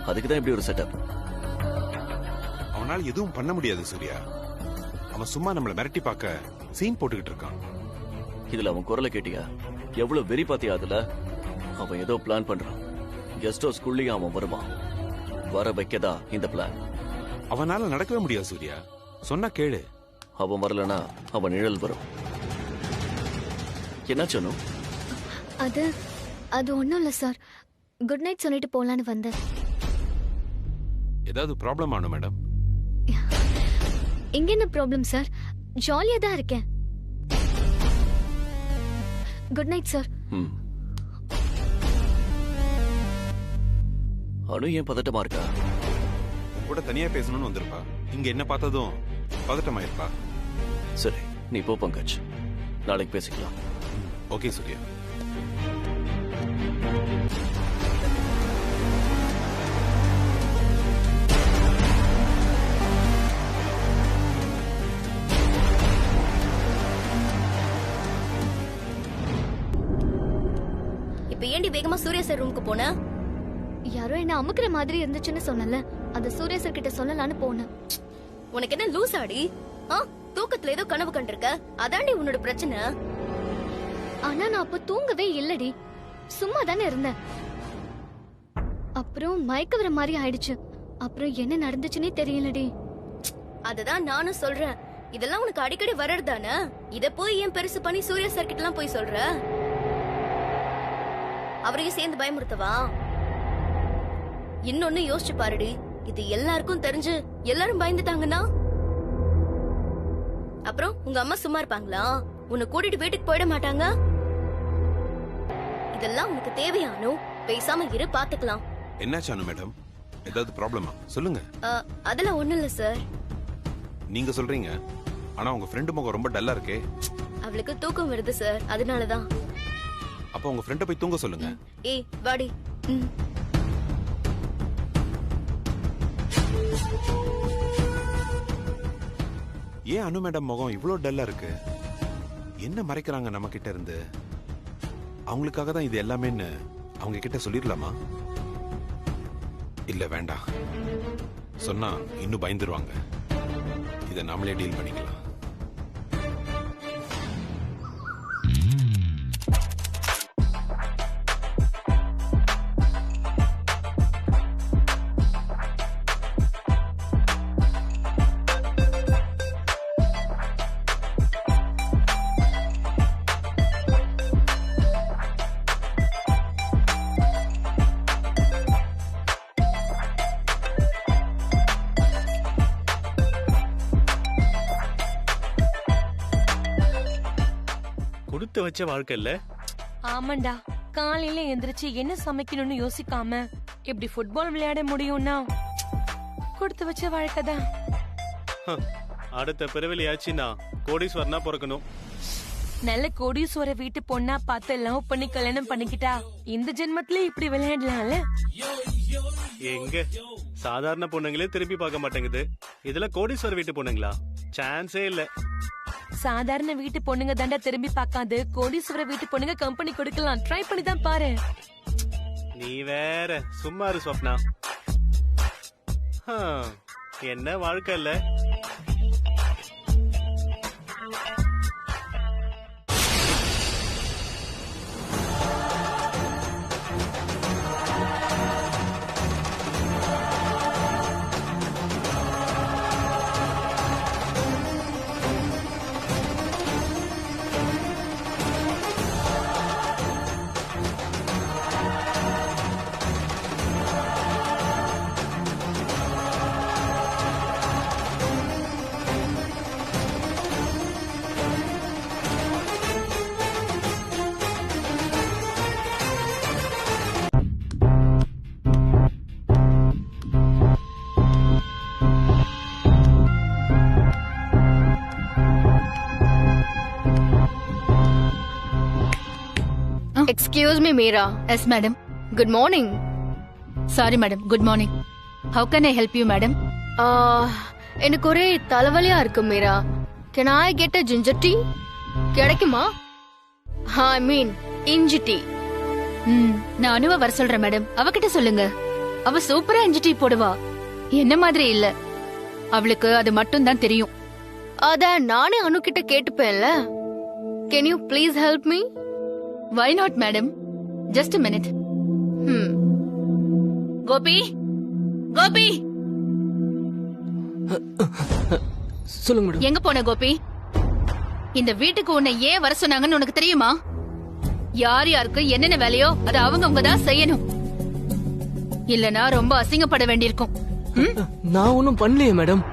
அதுக்குதான் இப்படி ஒரு செட்டப். அவனால எதுவும் பண்ண முடியாது சூர்யா. அவன் சும்மா நம்மள மிரட்டி பார்க்க சீன் போட்டுக்கிட்டு இருக்கான். இதுல அவன் குரலை கேட்டியா? எவ்வளவு வெறி பாத்தியா? அதுல அவன் ஏதோ பிளான் பண்றான். கெஸ்ட் ஹவுஸ்க்குள்ளேயும் அவன் வருவான். வர வைக்கதா இந்த பிளான். அவனால நடக்கவே முடியாது சூர்யா. சொன்னா கேளு. அவன் வரலனா அவன் நிழல் வரும். என்னாச்சு? அது ஒண்ணும் இல்ல சார். குட் நைட் சொல்லிட்டு போலான்னு வந்தேன். ஏதாவது ப்ராப்ளம் ஆனு மேடம்? இங்க என்ன ப்ராப்ளம் சார்? ஜாலியா தான் இருக்கேன். Good night sir. அனு ஏன் பதட்டமா இருக்கா? உன் கூட தனியா பேசணும்னு வந்திருப்பா. இங்க என்ன பார்த்ததும் பதட்டமாயிருப்பா. சரி, நீ போ பங்கஜ். நாளைக்கு பேசிக்கலாம். ஓகே சூர்யா. இப்ப ஏண்டி வேகமா சூர்யா சார் ரூமுக்கு போன? யாரோ என்ன அமுக்குற மாதிரி இருந்துச்சுன்னு சொன்னல, அத சூர்யா சார் கிட்ட சொல்லலான்னு போனேன். உனக்கு என்ன லூஸ் ஆடி? தூக்கத்துல ஏதோ கனவு கண்டிருக்க, அதாண்டி உன்னோட பிரச்சனை. ஆனா நான் அப்ப தூங்கவே இல்லடி, சும்மா தானே இருந்தேன். அப்புறம் மயக்க வர மாதிரி ஆயிடுச்சு. அப்புறம் என்ன நடந்துச்சுன்னே தெரியலடி. அததான் நானும் சொல்றேன், இதெல்லாம் உனக்கு அடிக்கடி வர்றதுதானே. இத போய் ஏன் பெருசு பண்ணி சூர்யா சார் கிட்ட எல்லாம் போய் சொல்ற? அவரையும் சேர்ந்து பயமுறுத்தவா? இன்னொன்னு யோசிச்சு பாருடி, இது எல்லாருக்கும் தெரிஞ்சு எல்லாரும் பயந்துட்டாங்கன்னா அப்புறம் உங்க அம்மா சும்மா இருப்பாங்களா? உன்னை கூட்டிட்டு வீட்டுக்கு போயிட மாட்டாங்க? இதெல்லாம் உனக்கு தேவையானோ? பேசாம இரு, பாத்துக்கலாம். என்னாச்சு அனு மேடம்? ஏதாவது ப்ராப்ளமா? சொல்லுங்க. அதெல்லாம் ஒண்ணும் இல்ல சார். நீங்க சொல்றீங்க, ஆனா உங்க ஃப்ரெண்டு முகம் ரொம்ப டல்லா இருக்கே. அவளுக்கு தூக்கம் வருது சார், அதனாலதான். அப்ப உங்க ஃப்ரெண்ட போய் தூங்க சொல்லுங்க. ஏய் வாடி. ஏன் அனு மேடம் முகம் இவ்ளோ டல்லா இருக்கு? என்ன மறைக்கிறாங்க நம்ம கிட்ட இருந்து? அவங்களுக்காக தான் இது எல்லாமேன்னு அவங்க கிட்ட சொல்லிடலாமா? இல்ல வேண்டாம், சொன்னா இன்னும் பயந்துருவாங்க. இதை நாமளே டீல் பண்ணிக்கலாம். கொடுத்து வச்ச வாழ்க்கை இல்ல? ஆமாண்டா, காலையில எந்திரிச்சு என்ன சமைக்கணும்னு யோசிக்காம எப்படி ஃபுட்பால் விளையாட முடியும்னா கொடுத்து வச்ச வாழ்க்கை தான். அடுத்த பிறவிலையாச்சுன்னா கோடீஸ்வரனா பிறக்கணும். நல்ல கோடீஸ்வர வீட்டு பொண்ணா பார்த்து லவ் பண்ணி கல்யாணம் பண்ணிக்கிட்டா இந்த ஜென்மத்திலே இப்படி விளையாடலாம்ல. எங்க சாதாரண பொண்ணுங்களே திருப்பி பார்க்க மாட்டேங்குது, இதுல கோடீஸ்வர வீட்டு பொண்ணுங்களா? சான்ஸே இல்ல. சாதாரண வீட்டு பொண்ணுங்க தாண்டா திரும்பி பார்க்காது, கோடீஸ்வர வீட்டு பொண்ணுங்க கம்பெனி கொடுக்கலாம். ட்ரை பண்ணி தான் பாரு. நீ வேற சும்மா இரு ஸ்வப்னா. என்ன வாழ்க்கை இல்ல? Excuse me, Meera. Yes, madam. Good morning. Sorry, madam. Good morning. How can I help you, madam? எனக்கு ஒரே தலைவலியா இருக்கு Meera. Can I get a ginger tea? கிடைக்குமா? I mean, இஞ்சி டீ. நான் அனுவ வர சொல்றேன் மேடம். அவகிட்ட சொல்லுங்க. அவ சூப்பரா இஞ்சி டீ போடுவா. என்ன மாதிரி இல்ல. அவளுக்கு அது மட்டும் தான் தெரியும். அத நானே அனு கிட்ட கேட்டுப்பேன்ல. Can you please help me? Why not, madam? Just a minute. Gopi, Gopi, சொல்லுங்க மேடம். எங்க போன கோபி? இந்த வீட்டுக்கு உன்னை ஏன் வர சொன்னாங்கன்னு உனக்கு தெரியுமா? யார் யாருக்கு என்னென்ன வேலையோ அதை அவங்க தான் செய்யணும். இல்லனா ரொம்ப அசிங்கப்பட வேண்டியிருக்கும். நான் ஒன்னும் பண்ணலையே மேடம்.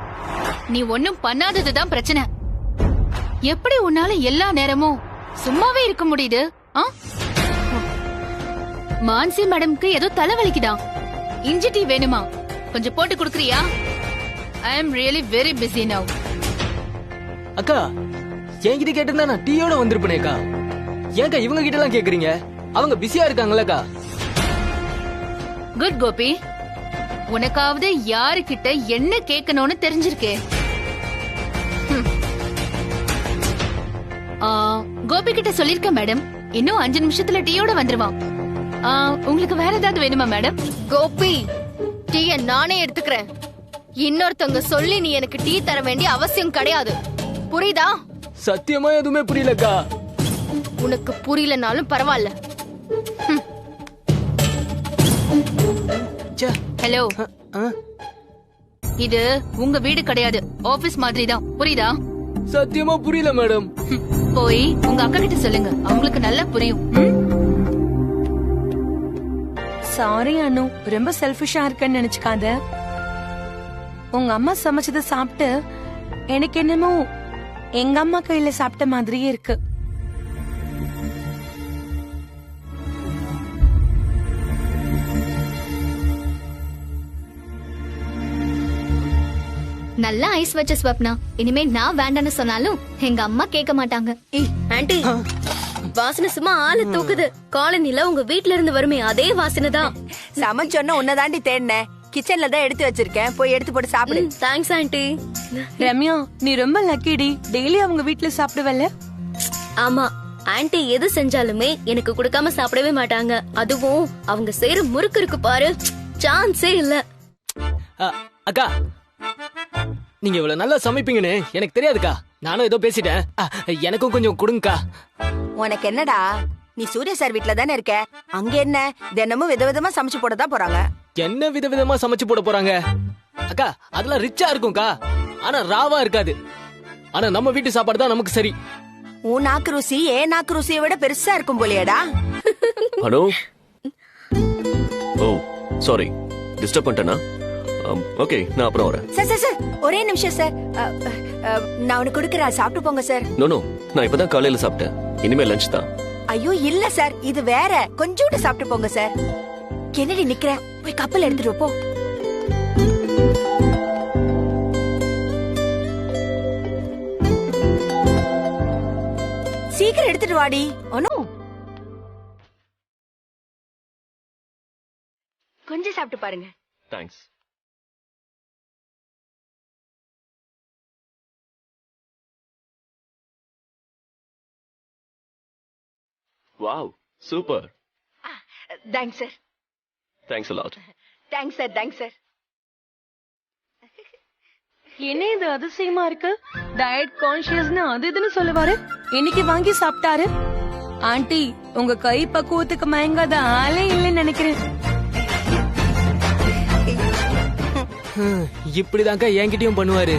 நீ ஒன்னும் பண்ணாததுதான் பிரச்சனை. எப்படி உன்னால எல்லா நேரமும் சும்மாவே இருக்க முடியுது? மான்சி மேடம்க்கு ஏதோ தலைவலிக்குதான். இஞ்சி டீ வேணுமா? கொஞ்சம் போட்டு குடுக்கறியா? I am really very busy now. அக்கா, என்கிட்ட கேட்டிருந்தா நான் டீயோட வந்திருப்பேனேக்கா. ஏன்க்கா இவங்க கிட்ட எல்லாம் கேக்குறீங்க? அவங்க பிஸியா இருக்காங்களா? குட் கோபி, உனக்காவது யாருக்கிட்ட என்ன கேட்கணும்னு தெரிஞ்சிருக்கே. கோபி கிட்ட சொல்லிருக்க மேடம், இன்னும் 5 நிமிஷத்துல டீயோட வந்துருவான். உங்களுக்கு வேற ஏதாவது வேணுமா மேடம்? கோபி, டீய நானே எடுத்துக்கிறேன். இன்னொருத்தவங்க சொல்லி நீ எனக்கு டீ தர வேண்டிய அவசியம் கிடையாது. புரியுதா? சத்தியமா எதுவுமே புரியலக்கா. உனக்கு புரியலனாலும் பரவாயில்ல. ஹலோ, இது உங்க வீடு கிடையாது, ஆபீஸ் மாதிரி தான். புரியுதா? சத்தியமா புரியல மேடம். போய் உங்க அக்கா கிட்ட சொல்லுங்க, அவங்களுக்கு நல்லா புரியும். சாரி அனு, ரொம்ப செல்ஃபிஷா இருக்கேன்னு நினைச்சுக்காத. உங்க அம்மா சமைச்சத சாப்பிட்டு எனக்கு என்னமோ எங்க அம்மா கையில சாப்பிட்ட மாதிரியே இருக்கு. நல்லா ஐஸ் வச்ச ஸ்வப்னா. இனிமே நான் வேண்டான்னு சொன்னாலும் எங்க அம்மா கேட்க மாட்டாங்க. ஆண்டி, வாசனை சும்மா ஆளு தூக்குது. காலனில உங்க வீட்ல இருந்து வருமே அதே வாசனை தான். சமைச்சோன்னா உன்னதாண்டி தேடினேன். கிச்சன்ல தான் எடுத்து வச்சிருக்கேன், போய் எடுத்து போட்டு சாப்பிடு. Thanks aunty. ரம்யா, நீ ரொம்ப லக்கிடி. டெய்லி அவங்க வீட்ல சாப்பிடுவல்ல? ஆமா, ஆண்டி எது செஞ்சாலுமே எனக்கு கொடுக்காம சாப்பிடவே மாட்டாங்க. அதுவும் அவங்க செய்யற முறுக்கு இருக்கு பாரு, சான்ஸே இல்ல. அக்கா, நீங்க இவ்வளவு நல்லா சமைப்பீங்கன்னு எனக்கு தெரியாதுக்கா. நானும் ஏதோ பேசிட்டேன். எனக்கும் கொஞ்சம் கொடுங்கக்கா. உனக்கு என்னடா, நீ சூர்யா சார் வீட்ல தானே இருக்க. அங்க என்ன தினமும் விதவிதமா சமைச்சு போடதான் போறாங்க. என்ன விதவிதமா சமைச்சு போட போறாங்க அக்கா? அதெல்லாம் ரிச்சா இருக்கும்க்கா, ஆனா ராவா இருக்காது. ஆனா நம்ம வீட்டு சாப்பாடு தான் நமக்கு சரி. உன் நாக்கு ருசி ஏன் நாக்கு ருசியை விட பெருசா இருக்கும் போலியடா. ஹலோ. ஓ சாரி, டிஸ்டர்ப் பண்ணிட்டேனா? ஓகே, நான் அப்புறம் வரேன். சார் சார் சார், ஒரே நிமிஷம் சார். நான் உனக்கு கொடுக்கறேன், சாப்பிட்டு போங்க சார். நோ, நான் இப்பதான் காலையில சாப்பிட்டேன். இனிமே லஞ்ச் தான். ஐயோ இல்ல சார், இது வேற. கொஞ்சோண்டு சாப்பிட்டு போங்க சார். கென்னடி நிக்கிற, போய் கப்பல் எடுத்துட்டு போ. சீக்கிரம் எடுத்துட்டு வாடி. அனு, கொஞ்சம் சாப்பிட்டு பாருங்க. Thanks. Wow, super. Thanks sir. Thanks a lot. Thanks sir, thanks sir. என்ன இது அதிசயமா இருக்கு? டயட் கான்ஷியஸ்னு அது இதுன்னு சொல்லுவாரு, இன்னைக்கு வாங்கி சாப்பிட்டாரு. ஆண்டி, உங்க கை பக்குவத்துக்கு மயங்காத ஆளே இல்லைன்னு நினைக்கிறேன். இப்படிதான்க்கா என்கிட்டயும் பண்ணுவாரு.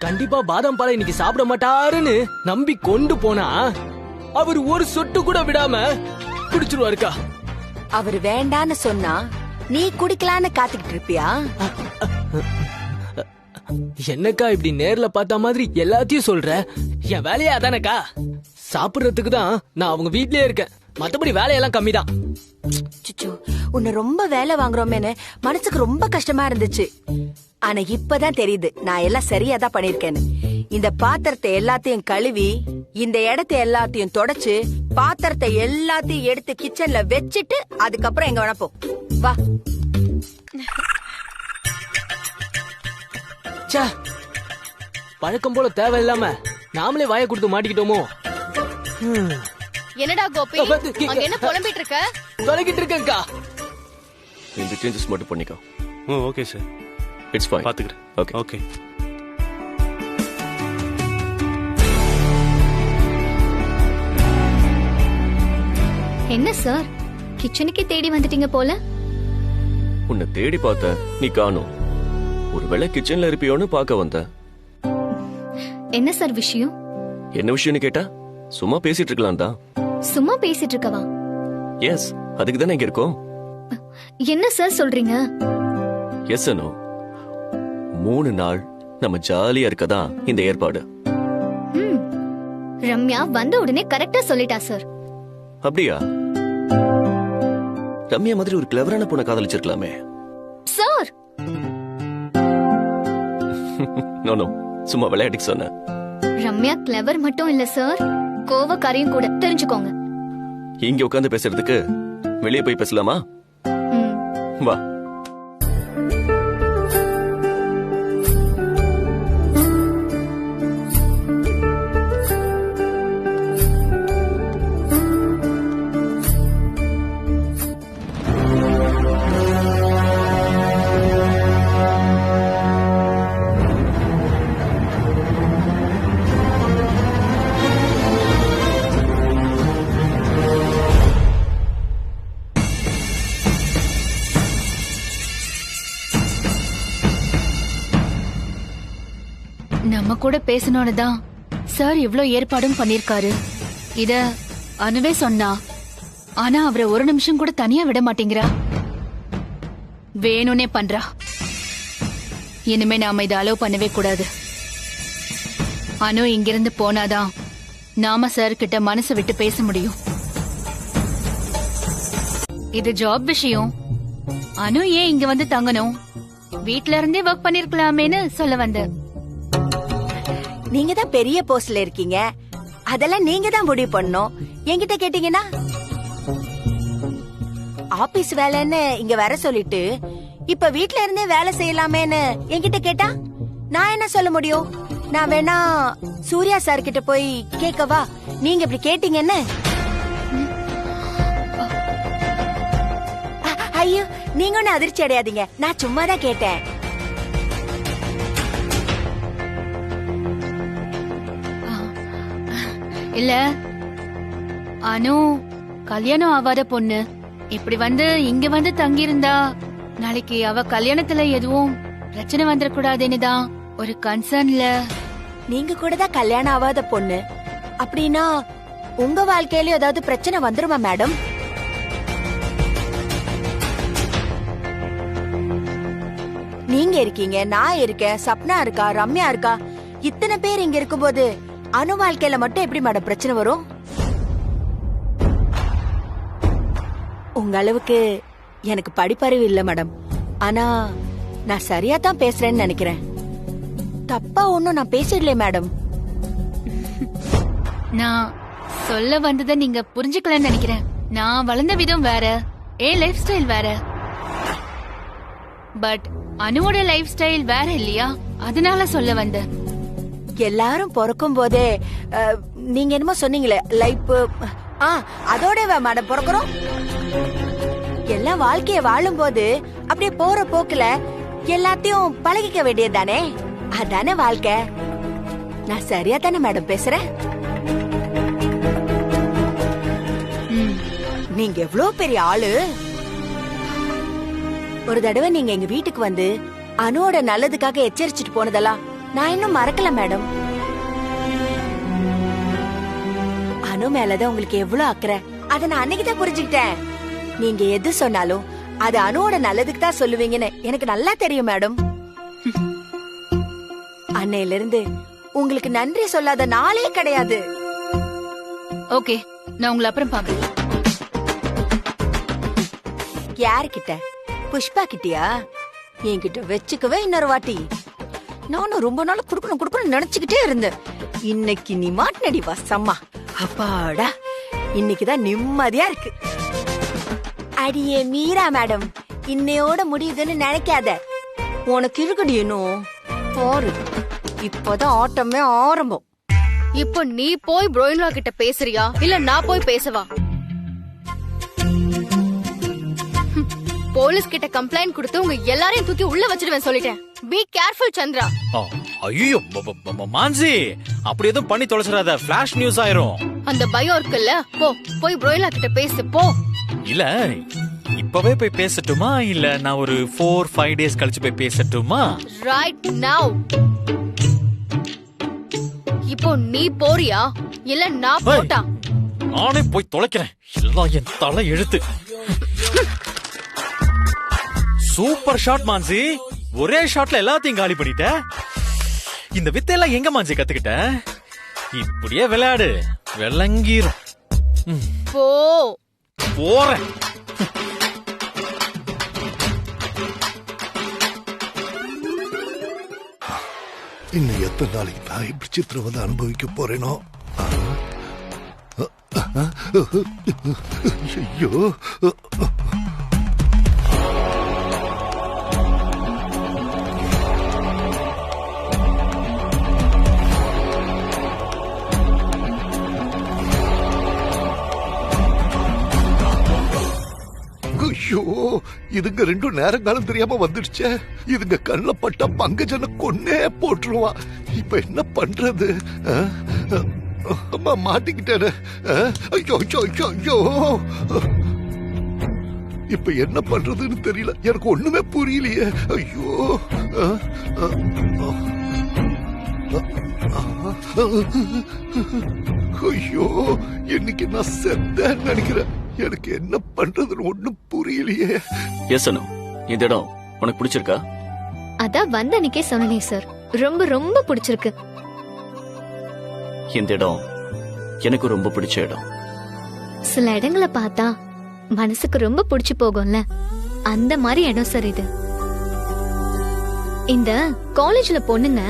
கண்டிப்பா பாதாம் பாலை இன்னைக்கு சாப்பிட மாட்டாருன்னு நம்பி கொண்டு போனா அவர் ஒரு சொட்டு கூட விடாம குடிச்சிருவாருக்கா. அவர் வேண்டான்னு சொன்னா நீ குடிக்கலான்னு காத்துக்கிட்டு இருப்பியா? என்னக்கா இப்படி நேர்ல பார்த்த மாதிரி எல்லாத்தையும் சொல்ற? என் வேலையா அதானக்கா. சாப்பிடுறதுக்கு தான் நான் அவங்க வீட்லயே இருக்கேன். மத்தபடி வேலையெல்லாம் கம்மிதான். சுச்சோ, உன்னை ரொம்ப வேலை வாங்குறோமேன்னு மனசுக்கு ரொம்ப கஷ்டமா இருந்துச்சு. ஆனா இப்பதான் தெரியுது நான் எல்லாம் சரியா தான் பண்ணிருக்கேன்னு. இந்த பாத்திரத்தை எல்லாத்தையும் கழுவி, இந்த இடத்தை எல்லாத்தையும் தொடச்சு, பாத்திரத்தை எல்லாத்தையும் எடுத்து கிச்சன்ல வச்சிட்டு அதுக்கப்புறம் எங்க வேணா போ. வா. பழக்கம் போல தேவையில்லாம நாமளே வாயை கொடுத்து மாட்டிக்கிட்டோமோ. என்னடா கோபி, அங்க என்ன புலம்பிட்டு இருக்க? தொலைக்கிட்டு இருக்கேன்க்கா. இந்த சேஞ்சஸ் மட்டும் பண்ணிக்கோ. Okay sir, it's fine. பாத்துக்கிறேன். Okay okay. என்ன சார், கிச்சனுக்கே தேடி வந்துட்டீங்க போல. உன்னை தேடி பார்த்த, நீ காணோம். ஒருவேளை கிச்சன்ல இருப்பியோன்னு பார்க்க வந்த. என்ன சார் விஷயம்? என்ன விஷயம்னு கேட்டா சும்மா பேசிட்டு இருக்கலாம் தான். சும்மா பேசிட்டு இருக்கவா? எஸ், அதுக்கு தானே இங்க இருக்கோம். என்ன சார் சொல்றீங்க? எஸ் அனு, 3 நாள் நம்ம ஜாலியா இருக்கதா இந்த ஏற்பாடு. ரம்யா வந்த உடனே கரெக்டா சொல்லிட்டா சார். அப்படியா? ரம்யா மாதிரி ஒரு கிளவரான பொண்ணை காதலிச்சிருக்கலாமே. சார் நோ, சும்மா விளையாட்டுக்கு சொன்னேன். ரம்யா கிளவர் மட்டும் இல்ல சார், கோவக்காரியும் கூட, தெரிஞ்சுக்கோங்க. இங்க உட்கார்ந்து பேசுறதுக்கு வெளியே போய் பேசலாமா? வா. நம்ம கூட பேசணும்னு தான் சார் இவ்ளோ ஏற்பாடும் பண்ணிருக்காரு. இத அனுவே சொன்னா, ஆனா அவரை ஒரு நிமிஷம் கூட தனியா விட மாட்டேங்கிறா. வேணும்னே பண்றா. இனிமே நாம இதை அலோவ் பண்ணவே கூடாது. அனு இங்கிருந்து போனாதான் நாம சார் கிட்ட மனசு விட்டு பேச முடியும். இது ஜாப் விஷயம். அனு ஏன் இங்க வந்து தங்கணும்? வீட்ல இருந்தே ஒர்க் பண்ணிருக்கலாமேன்னு சொல்ல வந்தேன். நீங்க தான் பெரிய போஸ்ட்ல இருக்கீங்க, அதெல்லாம் நீங்க தான் முடிவு பண்ணணும். என்கிட்ட கேட்டீங்கன்னா ஆபீஸ் வேலைன்னு இங்க வர சொல்லிட்டு இப்ப வீட்ல இருந்தே வேலை செய்யலாமேன்னு என்கிட்ட கேட்டா நான் என்ன சொல்ல முடியும்? நான் வேணா சூர்யா சார் கிட்ட போய் கேட்கவா? நீங்க இப்படி கேட்டீங்கன்னு. ஐயோ, நீங்க ஒண்ணு அதிர்ச்சி அடையாதீங்க, நான் சும்மா தான் கேட்டேன். இல்ல, அனு கல்யாணம் ஆகாத பொண்ணு இப்படி வந்து இங்க வந்து தங்கி இருந்தா நாளைக்கு அவ கல்யாணத்துல எதுவும் பிரச்சனை வந்துடக்கூடாதுன்னு தான் ஒரு கன்சர்ன்ல. நீங்க கூட தான் கல்யாணம் ஆகாத பொண்ணு அப்படின்னா உங்க வாழ்க்கையில ஏதாவது பிரச்சனை வந்துருமா மேடம்? நீங்க இருக்கீங்க, நான் இருக்கேன், சப்னா இருக்கா, ரம்யா இருக்கா, இத்தனை பேர் இங்க இருக்கும்போது அனு வாழ்க்கையில மட்டும் எப்படி மேடம் பிரச்சனை வரும்? உங்க அளவுக்கு எனக்கு படிப்பறிவு இல்ல மேடம். ஆனா நான் சரியா தான் பேசுறேன்னு நினைக்கிறேன். தப்பா ஒண்ணும் நான் பேசிடல மேடம். நான் சொல்ல வந்ததை நீங்க புரிஞ்சுக்கலன்னு நினைக்கிறேன். நான் வளர்ந்த விதம் வேற, என் லைஃப் ஸ்டைல் வேற. பட் அனுவோட லைஃப் ஸ்டைல் வேற இல்லையா, அதனால சொல்ல வந்தேன். எல்லாரும் பிறக்கும் போதே நீங்க என்னமோ சொன்னீங்களே லைஃப், அதோட மேடம் பிறக்கிறோம். எல்லாம் வாழ்க்கைய வாழும் போது அப்படியே போற போக்குல எல்லாத்தையும் பழகிக்க வேண்டியதுதானே, அதானே வாழ்க்கை. நான் சரியா தானே மேடம் பேசுறேன்? நீங்க எவ்வளவு பெரிய ஆளு. ஒரு தடவை நீங்க எங்க வீட்டுக்கு வந்து அனுவோட நல்லதுக்காக எச்சரிச்சுட்டு போனதெல்லாம் நான் இன்னும் மறக்கல மேடம். அனு மேலதான் உங்களுக்கு எவ்வளவு அக்கறை, அத நான் அன்னைக்குதான் புரிஞ்சுக்கிட்டேன். நீங்க எது சொன்னாலும் அது அனுவோட நல்லதுக்கு தான் சொல்லுவீங்கன்னு எனக்கு நல்லா தெரியும் மேடம். அன்னையில இருந்து உங்களுக்கு நன்றி சொல்லாத நாளே கிடையாது. ஓகே, நான் உங்களை அப்புறம் பாக்குறேன். யாருக்கிட்ட? புஷ்பா கிட்டியா? என்கிட்ட வச்சுக்கவே இன்னொரு வாட்டி. நானும் ரொம்ப நாள் குடுக்கணும் நினைச்சுக்கிட்டே இருந்தேன். இன்னைக்கு நீ மாட்டினடி வசம்மா. அப்பாடா, இன்னைக்குதான் நிம்மதியா இருக்கு. அடியே மீரா மேடம், இன்னையோட முடியுதுன்னு நினைக்காத. உனக்கு இருக்குடி இன்னும் போரு. இப்பதான் ஆட்டமே ஆரம்பம். இப்போ நீ போய் ப்ரோயின்லா கிட்ட பேசுறியா இல்ல நான் போய் பேசவா? போலீஸ் கிட்ட கம்ப்ளைண்ட் கொடுத்து உங்க எல்லாரையும் தூக்கி உள்ள வச்சிடுவேன் சொல்லிட்டேன். Be careful Chandra. ஐயோ மான்சி, அப்படி எதுவும் பண்ணி தொலைச்சிடாத, ஃபிளாஷ் நியூஸ் ஆயிரும். அந்த பயம் இருக்குல்ல, போய் ப்ரோயின்லா கிட்ட பேசு போ. இல்ல இப்பவே போய் பேசட்டுமா, இல்ல நான் ஒரு 4-5 டேஸ் கழிச்சு போய் பேசட்டுமா? Right now. இப்போ நீ போறியா இல்ல நான் போட்டா? நானே போய் தொலைக்கிறேன். எல்லாம் என் தலை எழுத்து. சூப்பர் ஷாட் மான்சி, ஒரே ஷாட்ல எல்லாத்தையும் காலி பண்ணிட்ட. இந்த வித்தையெல்லாம் எங்க மான்சி கத்துக்கிட்ட? இப்படியே விளையாடு, விளங்கிரும். போ. போறேன். இன்னும் எத்தனை நாளைக்கு நான் இப்படி சித்திரவதை அனுபவிக்க போறேனோ? ஐயோ, ஐயோ, இதுங்க ரெண்டும் நேரங்காலம் தெரியாம வந்துடுச்சே. இதுங்க கண்ணுல பட்டா பங்கஜனை கொன்னே போட்டுருவான். இப்ப என்ன பண்றது? அம்மா மாட்டிக்கிட்டேன். ஐயோ ஐயோ ஐயோ ஐயோ, இப்ப என்ன பண்றதுன்னு தெரியல. எனக்கு ஒண்ணுமே புரியலையே. ஐயோ, ஐயோ, இன்னைக்கு நான் செத்தேன்னு நினைக்கிறேன். எனக்கு என்ன பண்றதுன்னு ஒண்ணும் புரியலையே. எஸ் அனு, இந்த இடம் உனக்கு பிடிச்சிருக்கா? அதான் வந்த அன்னைக்கே சொன்னேன் சார், ரொம்ப ரொம்ப பிடிச்சிருக்கு. இந்த இடம் எனக்கு ரொம்ப பிடிச்ச இடம். சில இடங்களை பார்த்தா மனசுக்கு ரொம்ப பிடிச்சு போகும்ல, அந்த மாதிரி இடம் சார் இது. இந்த காலேஜ்ல பொண்ணுங்க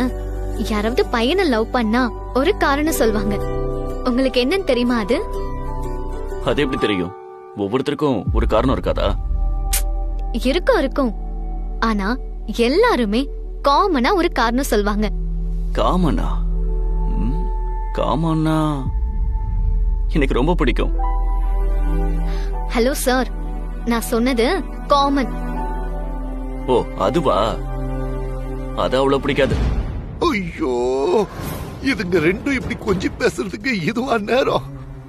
யாராவது பையனை லவ் பண்ணா ஒரு காரணம் சொல்வாங்க. உங்களுக்கு என்னன்னு தெரியுமா அது? அது எப்படி தெரியும்? ஒவ்வொருத்தருக்கும் ஒரு காரணம் இருக்காதா? இருக்கும். ஆனா எல்லாருமே காமனா ஒரு காரணம் சொல்வாங்க. காமனா? காமனா எனக்கு ரொம்ப பிடிக்கும். ஹலோ சார், நான் சொன்னது காமன். ஓ அதுவா? அது அவ்வளவு பிடிக்காது. ஐயோ, இதுங்க ரெண்டும் இப்படி கொஞ்சம் பேசுறதுக்கு இதுவா நேரம்?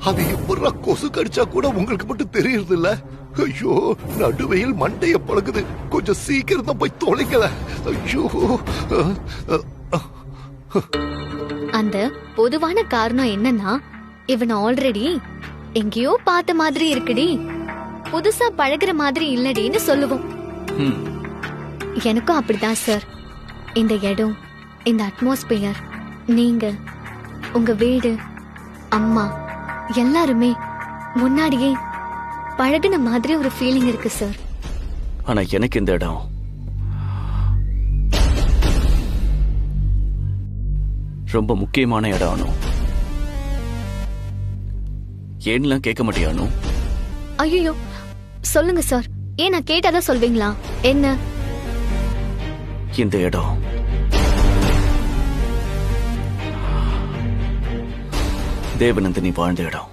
அது எப்படா கொசு கடிச்சா கூட உங்களுக்கு மட்டும் தெரியறது இல்ல? ஐயோ, நடுவையில் மண்டைய பழகுது. கொஞ்சம் சீக்கிரம் தான் போய் தொலைக்கல. ஐயோ. அந்த பொதுவான காரணம் என்னன்னா, இவன் ஆல்ரெடி எங்கேயோ பார்த்த மாதிரி இருக்குடி, புதுசா பழகுற மாதிரி இல்லடின்னு சொல்லுவோம். எனக்கும் அப்படிதான் சார். இந்த இடம், இந்த அட்மாஸ்பியர், நீங்க, உங்க வீடு, அம்மா எல்லாருமே முன்னாடியே பழகுன மாதிரி ஒரு ஃபீலிங் இருக்கு சார். ஆனா எனக்கு இந்த இடம் ரொம்ப முக்கியமான இடம். அனு, ஏன்லாம் கேட்க மாட்டியானு? ஐயோ சொல்லுங்க சார். ஏன் நான் கேட்டாதான் சொல்வீங்களா என்ன? இந்த இடம் தேவநந்தினி வாழ்ந்த இடம்.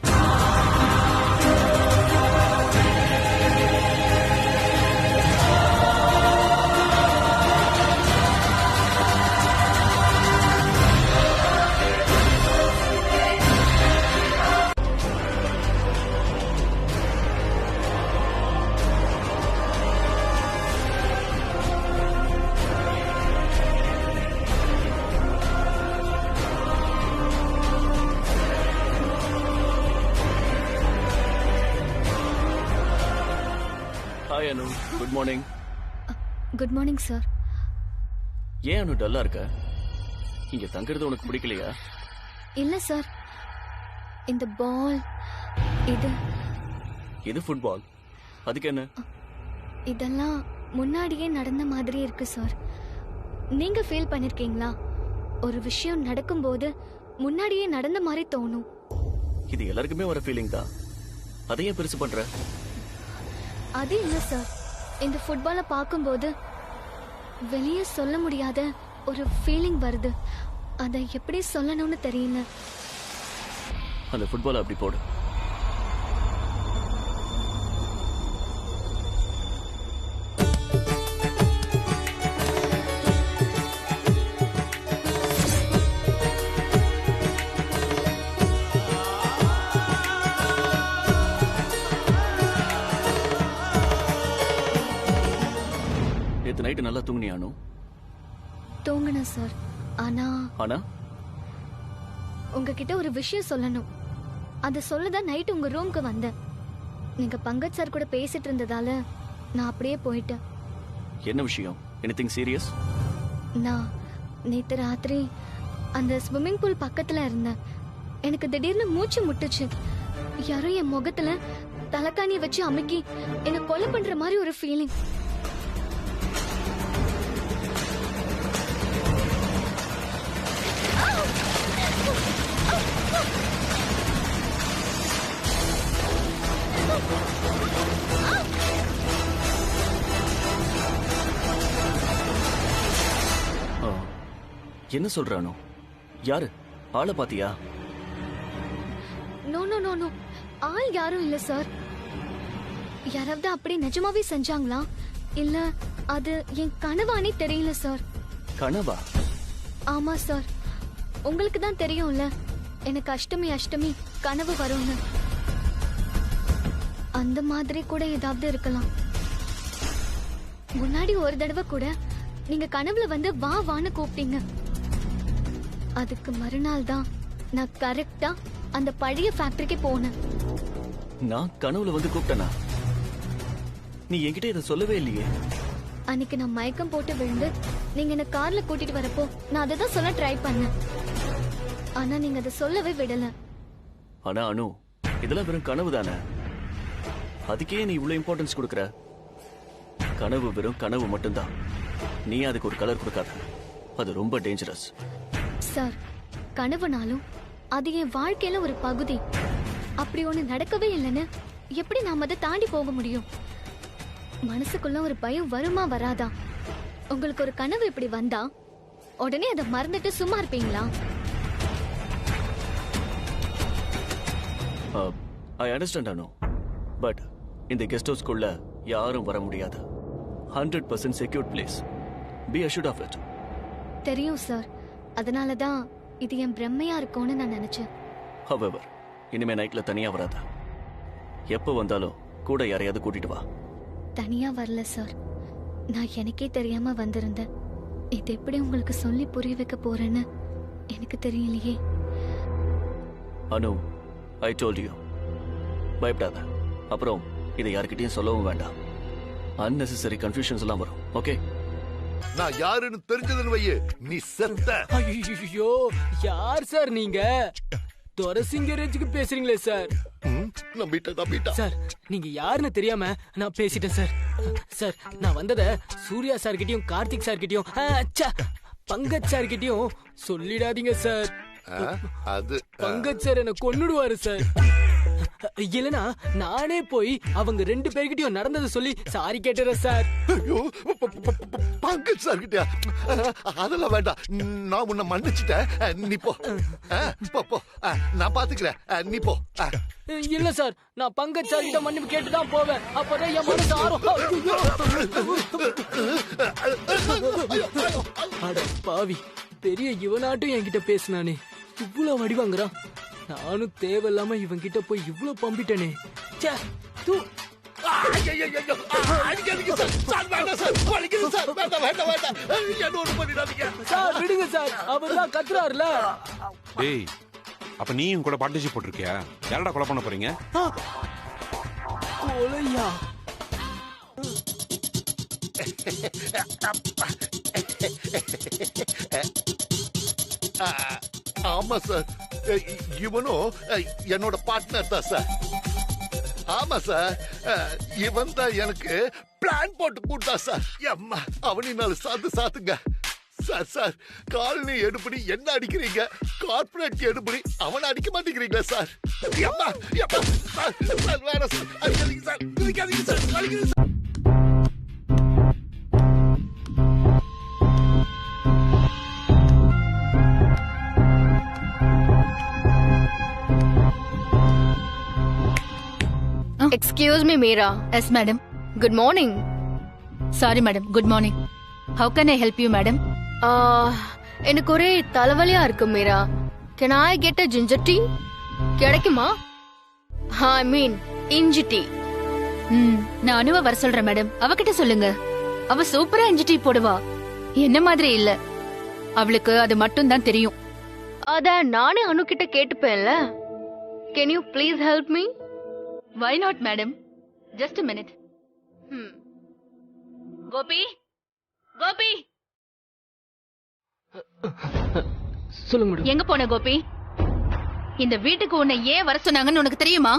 Hi Anu, good morning. Good morning sir. ஏன் அனு டல்லா இருக்க? இங்க தங்குறது உனக்கு பிடிக்கலையா? இல்ல சார், இந்த பால், இது ஃபுட்பால். அதுக்கு என்ன? இதெல்லாம் முன்னாடியே நடந்த மாதிரி இருக்கு சார். நீங்க ஃபீல் பண்ணிருக்கீங்களா? ஒரு விஷயம் நடக்கும்போது முன்னாடியே நடந்த மாதிரி தோணும். இது எல்லாருக்குமே வர ஃபீலிங் தான். அதை ஏன் பெருசு பண்ற? அது இல்ல சார், இந்த ஃபுட்பாலை பார்க்கும்போது வெளியே சொல்ல முடியாத ஒரு ஃபீலிங் வருது. அதை எப்படி சொல்லணும்னு தெரியல. அந்த ஃபுட்பால் அப்படி போடு. நேத்து நைட்டு நல்லா தூங்குனியானு? தூங்குனேன் சார். ஆனா ஆனா உங்ககிட்ட ஒரு விஷயம் சொல்லணும். அதை சொல்லதான் நைட் உங்க ரூம்க்கு வந்தேன். நீங்க பங்கஜ் சார் கூட பேசிட்டு இருந்ததால நான் அப்படியே போயிட்டேன். என்ன விஷயம்? Anything serious? நான் நேத்து ராத்திரி அந்த ஸ்விம்மிங் பூல் பக்கத்துல இருந்தேன். எனக்கு திடீர்னு மூச்சு முட்டுச்சு. யாரோ என் முகத்துல தலைக்காணியை வச்சு அமுக்கி என்னை கொலை பண்ற மாதிரி ஒரு ஃபீலிங். என்ன சொல்றானோ? யாரு? ஆளை பாத்தியா? நோ நோ நோ நோ, ஆள் யாரும் இல்ல சார். யாராவது அப்படி நிஜமாவே செஞ்சாங்களா இல்ல அது என் கனவானே தெரியல சார். கனவா? ஆமா சார், உங்களுக்கு தான் தெரியும்ல எனக்கு அஷ்டமி அஷ்டமி கனவு வரும்னு. அந்த மாதிரி கூட ஏதாவது இருக்கலாம். முன்னாடி ஒரு தடவை கூட நீங்க கனவுல வந்து வா வான்னு கூப்பிட்டீங்க. அதுக்கு மறுநாள் தான் நான் கரெக்டா அந்த பழைய ஃபேக்டரிக்கு போனேன். நான் கனவுல வந்து கூப்பிட்டனா? நீ என்கிட்ட இதை சொல்லவே இல்லையே. அன்னைக்கு நான் மயக்கம் போட்டு விழுந்து நீங்க என்ன கார்ல கூட்டிட்டு வரப்போ நான் அதை தான் சொல்ல ட்ரை பண்ணேன். ஆனா நீங்க அதை சொல்லவே விடல. ஆனா அனு, இதெல்லாம் வெறும் கனவு தானே. அதுக்கே நீ இவ்வளவு இம்பார்ட்டன்ஸ் கொடுக்கற? கனவு வெறும் கனவு மட்டும்தான். நீ அதுக்கு ஒரு கலர் கொடுக்காத, அது ரொம்ப டேஞ்சரஸ். சார், கனவுனாலும் அது என் வாழ்க்கையில ஒரு பகுதி. அப்படி ஒண்ணு நடக்கவே இல்லைன்னு எப்படி நாம அதை தாண்டி போக முடியும்? மனசுக்குள்ள ஒரு பயம் வருமா வராதா? உங்களுக்கு ஒரு கனவு இப்படி வந்தா உடனே அதை மறந்துட்டு சும்மா இருப்பீங்களா? ஐ அண்டர்ஸ்டாண்ட் அனு, பட் இந்த கெஸ்ட் ஹவுஸ்க்குள்ள யாரும் வர முடியாது. 100% secured place. Be assured of it. தெரியும் சார், அதனாலதான் இது என் பிரம்மையா இருக்கும்னு நான் நினைச்சேன். ஹவெவர், இனிமே நைட்ல தனியா வராத. எப்போ வந்தாலும் கூட யாரையாவது கூட்டிட்டு வா. தனியா வரல சார், நான் எனக்கே தெரியாம வந்திருந்தேன். இது எப்படி உங்களுக்கு சொல்லி புரிய வைக்க போறேன்னு எனக்கு தெரியலையே. அனு, ஐ டோல்ட் யூ, பயப்படாத. அப்புறம் இதை யாருக்கிட்டையும் சொல்லவும் வேண்டாம். unnecessary கன்ஃபியூஷன்ஸ் எல்லாம் வரும். ஓகே? நான் யாருன்னு தெரிஞ்சதுன்னு வையே, நீ செத்த. ஐயோ, யார் சார் நீங்க? துரசிங்க ரேஞ்சுக்கு பேசுறீங்களே சார். நம்பிட்டா சார், நீங்க யாருன்னு தெரியாம நான் பேசிட்டேன் சார். சார், நான் வந்தத சூர்யா சார் கிட்டயும் கார்த்திக் சார் கிட்டயும் பங்கஜ் சார் கிட்டயும் சொல்லிடாதீங்க சார். அது பங்கஜ் சார் என்ன கொன்னுடுவாரு சார். இல்லனா நானே போய் அவங்க 2 பேர்கிட்டயும் நடந்ததை சொல்லி சாரி கேட்டுறேன் சார். ஐயோ, பங்கஜ் சார் கிட்டயா? அதெல்லாம் வேண்டாம், நான் உன்னை மன்னிச்சுட்டேன். நீ போ போ, நான் பாத்துக்கிறேன். நீ போ. இல்ல சார், நான் பங்கஜ் சார் கிட்ட மன்னிப்பு கேட்டுதான் போவேன். அப்பதான் என் மனசு ஆறும். அட பாவி, பெரிய இவனாட்டும் என்கிட்ட பேசினானே, இவ்வளவு வடி வாங்குறான். நானும் தேவையில்லாம இவன் கிட்ட போய் இவ்வளவு பம்பிட்டனே. சார் விடுங்க சார், அவர்தான் கத்துறாருல. டேய், அப்ப நீயும் கூட பார்ட்னர்ஷிப் போட்டிருக்கியா? யாரடா கொலை பண்ண போறீங்க? கொலையா? ஆமா சார், இவனும் என்னோட பார்ட்னர் தான் சார். ஆமா சார், இவன் தான் எனக்கு பிளான் போட்டு கூட்டா சார். அம்மா, அவனினால சாத்துங்க சார். சார், காலனி எடுப்படி என்ன அடிக்கிறீங்க, கார்பரேட் எடுப்படி அவனை அடிக்க மாட்டேங்கிறீங்களா சார்? அம்மா சார், சார் வேற சார், அடிக்காதீங்க சார், அடிக்காதீங்க சார், அடிக்காதீங்க sir. Excuse me, Meera. Yes, madam. Good morning. Sorry, madam. Good morning. How can I help you, madam? எனக்கு ஒரே தலைவலியா இருக்கு Meera. Can I get a ginger tea? கிடைக்குமா? I mean, இஞ்சி டீ. நான் அனுவ வர சொல்றேன் மேடம். அவகிட்ட சொல்லுங்க. அவ சூப்பரா இஞ்சி டீ போடுவா. என்ன மாதிரி இல்ல. அவளுக்கு அது மட்டும் தான் தெரியும். அத நானே அனு கிட்ட கேட்டுப்பேன்ல. Can you please help me? Why not, madam? Just a minute. Gopi, Gopi, சொல்லுங்க மேடம். எங்க போன கோபி? இந்த வீட்டுக்கு உன்னை ஏன் வர சொன்னாங்கன்னு உனக்கு தெரியுமா?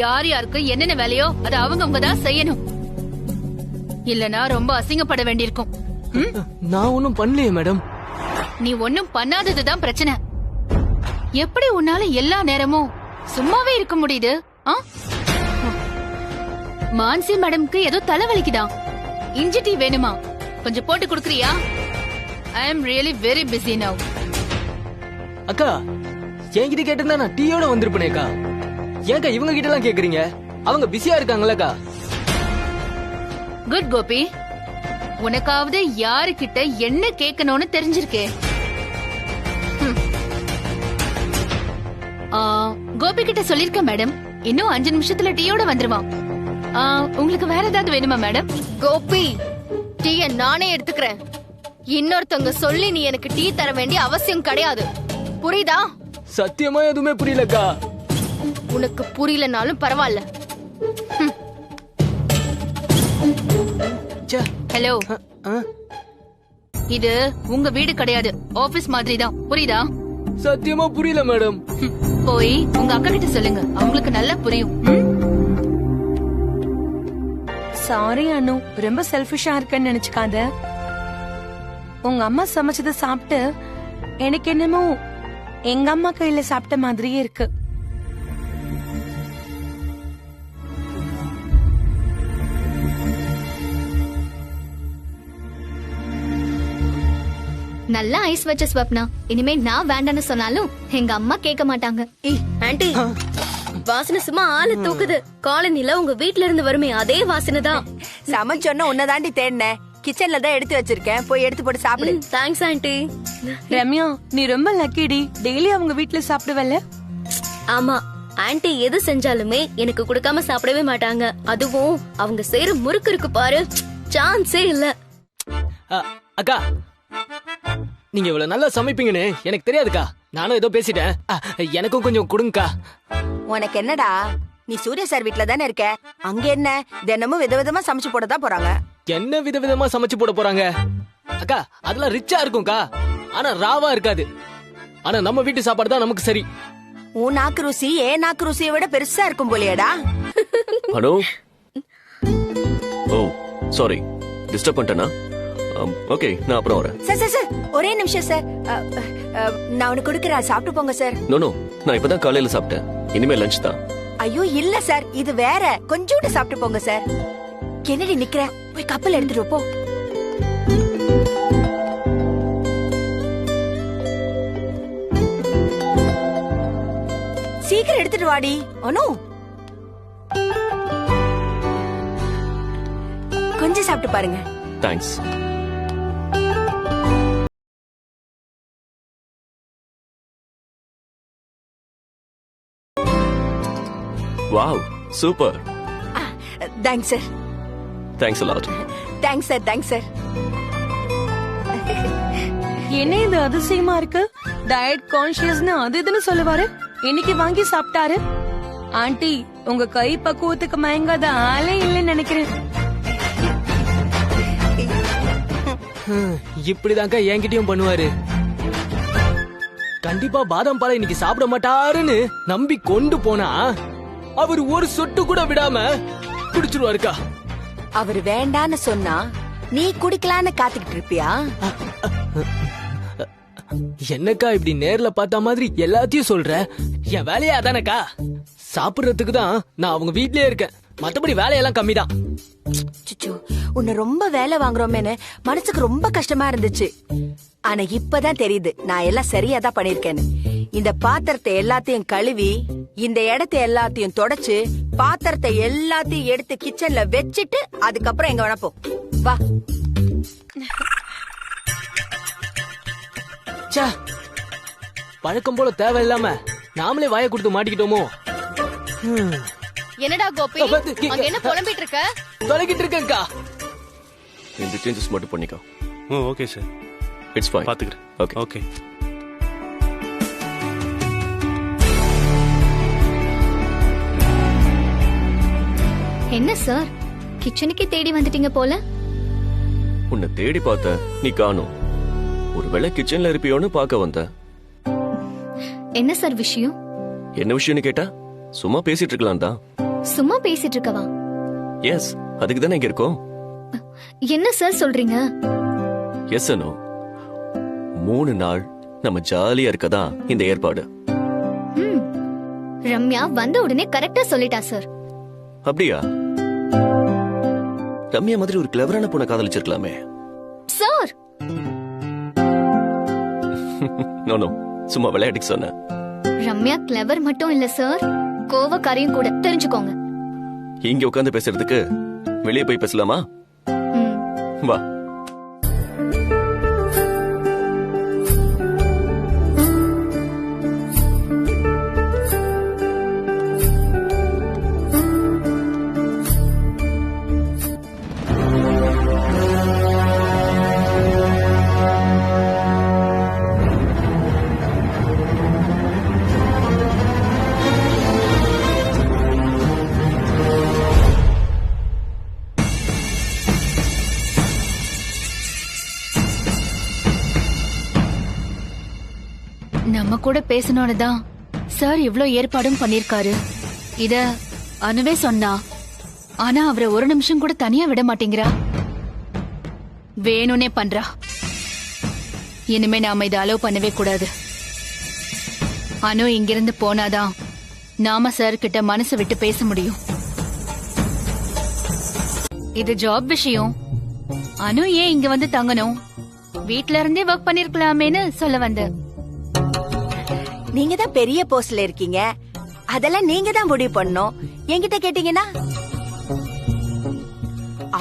யார் யாருக்கு என்னென்ன வேலையோ அதை அவங்க தான் செய்யணும். இல்லனா ரொம்ப அசிங்கப்பட வேண்டியிருக்கும். நான் ஒன்னும் பண்ணலையே மேடம். நீ ஒன்னும் பண்ணாததுதான் பிரச்சனை. எப்படி உன்னால எல்லா நேரமும் சும்மாவே இருக்க முடியுது? மான்சி மேடம்க்கு ஏதோ தலைவலிக்குதான். இஞ்சி டீ வேணுமா? கொஞ்சம் போட்டு குடுக்கறியா? I am really very busy now. அக்கா, என்கிட்ட கேட்டிருந்தா நான் டீயோட வந்திருப்பேனேக்கா. ஏன்க்கா இவங்க கிட்ட எல்லாம் கேக்குறீங்க? அவங்க பிஸியா இருக்காங்களா? குட் கோபி, உனக்காவது யாருக்கிட்ட என்ன கேட்கணும்னு தெரிஞ்சிருக்கே. கோபி கிட்ட சொல்லிருக்க மேடம், இன்னும் 5 நிமிஷத்துல டீயோட வந்துருவான். உங்களுக்கு வேற ஏதாவது வேணுமா மேடம்? கோபி, டீய நானே எடுத்துக்கிறேன். இன்னொருத்தவங்க சொல்லி நீ எனக்கு டீ தர வேண்டிய அவசியம் கிடையாது. புரியுதா? சத்தியமா எதுவுமே புரியலக்கா. உனக்கு புரியலனாலும் பரவாயில்ல. ஹலோ, இது உங்க வீடு கிடையாது, ஆபீஸ் மாதிரி தான். புரியுதா? சத்தியமா புரியல மேடம். போய் உங்க அக்கா கிட்ட சொல்லுங்க, அவங்களுக்கு நல்லா புரியும். சாரி அனு, ரொம்ப செல்ஃபிஷா இருக்கேன்னு நினைச்சுக்காத. உங்க அம்மா சமைச்சத சாப்பிட்டு எனக்கு என்னமோ எங்க அம்மா கையில சாப்பிட்ட மாதிரியே இருக்கு. நல்லா ஐஸ் வச்ச ஸ்வப்னா. இனிமே நான் வேண்டான்னு சொன்னாலும் எங்க அம்மா கேட்க மாட்டாங்க. ஆண்டி, வாசனை சும்மா ஆளு தூக்குது. காலனில உங்க வீட்ல இருந்து வருமே அதே வாசனை தான். சமைச்சோன்னா உன்னதாண்டி தேடினேன். கிச்சன்ல தான் எடுத்து வச்சிருக்கேன், போய் எடுத்து போட்டு சாப்பிடு. Thanks aunty. ரம்யா, நீ ரொம்ப லக்கிடி. டெய்லி அவங்க வீட்ல சாப்பிடுவல்ல? ஆமா, ஆண்டி எது செஞ்சாலுமே எனக்கு கொடுக்காம சாப்பிடவே மாட்டாங்க. அதுவும் அவங்க செய்யற முறுக்கு இருக்கு பாரு, சான்ஸே இல்ல. அக்கா, நீங்க இவ்வளவு நல்லா சமைப்பீங்கன்னு எனக்கு தெரியாதுக்கா. நானும் ஏதோ பேசிட்டேன். எனக்கும் கொஞ்சம் கொடுங்கக்கா. உனக்கு என்னடா, நீ சூர்யா சார் வீட்ல தானே இருக்க. அங்க என்ன தினமும் விதவிதமா சமைச்சு போடதான் போறாங்க. என்ன விதவிதமா சமைச்சு போட போறாங்க அக்கா? அதெல்லாம் ரிச்சா இருக்கும்க்கா, ஆனா ராவா இருக்காது. ஆனா நம்ம வீட்டு சாப்பாடு தான் நமக்கு சரி. உன் நாக்கு ருசி ஏன் நாக்கு ருசியை விட பெருசா இருக்கும் போலியடா. ஹலோ. ஓ சாரி, டிஸ்டர்ப் பண்ணிட்டேனா? ஓகே, நான் அப்புறம் வரேன். சார் சார் சார், ஒரே நிமிஷம் சார். நான் உனக்கு கொடுக்கறேன், சாப்பிட்டு போங்க சார். நோ, நான் இப்பதான் காலையில சாப்பிட்டேன். இனிமே லஞ்ச் தான். ஐயோ இல்ல சார், இது வேற. கொஞ்சோண்டு சாப்பிட்டு போங்க சார். என்னடி நிக்கிற, போய் கப்பல் எடுத்துட்டு போ. சீக்கிரம் எடுத்துட்டு வாடி. அனு, கொஞ்சம் சாப்பிட்டு பாருங்க. Thanks. Wow, super. Thanks sir. Thanks a lot. Thanks sir, thanks sir. என்ன இது அதிசயமா இருக்கு? டயட் கான்ஷியஸ்னு அது இதுன்னு சொல்லுவாரு, இன்னைக்கு வாங்கி சாப்பிட்டாரு. ஆண்டி, உங்க கை பக்குவத்துக்கு மயங்காத ஆளே இல்லைன்னு நினைக்கிறேன். இப்படிதான்க்கா என்கிட்டயும் பண்ணுவாரு. கண்டிப்பா பாதாம் பாலை இன்னைக்கு சாப்பிட மாட்டாருன்னு நம்பி கொண்டு போனா அவர் ஒரு சொட்டு கூட விடாம குடிச்சிருவாருக்கா. அவர் வேண்டான்னு சொன்னா நீ குடிக்கலான்னு காத்துக்கிட்டு இருப்பியா? என்னக்கா இப்படி நேர்ல பார்த்த மாதிரி எல்லாத்தையும் சொல்ற? என் வேலையா அதானக்கா, சாப்பிடுறதுக்கு தான் நான் அவங்க வீட்லயே இருக்கேன். மத்தபடி வேலையெல்லாம் கம்மிதான். சுச்சோ, உன்னை ரொம்ப வேலை வாங்குறோமேன்னு மனசுக்கு ரொம்ப கஷ்டமா இருந்துச்சு. ஆனா இப்பதான் தெரியுது நான் எல்லாம் சரியா தான் பண்ணிருக்கேன்னு. இந்த பாத்திரத்தை எல்லாத்தையும் கழுவி, இந்த இடத்தை எல்லாத்தையும் தொடச்சு, பாத்திரத்தை எல்லாத்தையும் எடுத்து கிச்சன்ல வச்சிட்டு அதுக்கப்புறம் எங்க வேணா போ. வா. பழக்கம் போல தேவையில்லாம நாமளே வாயை கொடுத்து மாட்டிக்கிட்டோமோ. என்னடா கோபி, அங்க என்ன புலம்பிட்டு இருக்க? தொலைக்கிட்டு இருக்கேன்க்கா. இந்த சேஞ்சஸ் மட்டும் பண்ணிக்கோ. Okay sir, it's fine. பாத்துக்கிறேன். Okay okay. என்ன சார், கிச்சனுக்கே தேடி வந்துட்டீங்க போல. உன்னை தேடி பார்த்த, நீ காணோம். ஒருவேளை கிச்சன்ல இருப்பியோன்னு பார்க்க வந்த. என்ன சார் விஷயம்? என்ன விஷயம்னு கேட்டா சும்மா பேசிட்டு இருக்கலாம் தான். சும்மா பேசிட்டு இருக்கவா? எஸ், அதுக்கு தானே இங்க இருக்கோம். என்ன சார் சொல்றீங்க? எஸ் அனு, 3 நாள் நம்ம ஜாலியா இருக்கதா இந்த ஏற்பாடு. ரம்யா வந்த உடனே கரெக்டா சொல்லிட்டா சார். அப்படியா? ரம்யா மாதிரி ஒரு கிளவரான பொண்ணை காதலிச்சிருக்கலாமே. சார் நோ, சும்மா விளையாட்டுக்கு சொன்னேன். ரம்யா கிளவர் மட்டும் இல்ல சார், கோவக்காரியும் கூட, தெரிஞ்சுக்கோங்க. இங்க உட்கார்ந்து பேசுறதுக்கு வெளியே போய் பேசலாமா? வா. நம்ம கூட பேசணும்னு தான் சார் இவ்ளோ ஏற்பாடும் பண்ணிருக்காரு. இத அனுவே சொன்னா, ஆனா அவரை ஒரு நிமிஷம் கூட தனியா விட மாட்டேங்கிறா. வேணும்னே பண்றா. இனிமே நாம இதை அலோவ் பண்ணவே கூடாது. அனு இங்கிருந்து போனாதான் நாம சார் கிட்ட மனசு விட்டு பேச முடியும். இது ஜாப் விஷயம். அனு ஏன் இங்க வந்து தங்கணும்? வீட்ல இருந்தே ஒர்க் பண்ணிருக்கலாமேன்னு சொல்ல வந்த. நீங்க தான் பெரிய போஸ்ட்ல இருக்கீங்க, அதெல்லாம் நீங்க தான் முடிவு பண்ணணும். என்கிட்ட கேட்டீங்கன்னா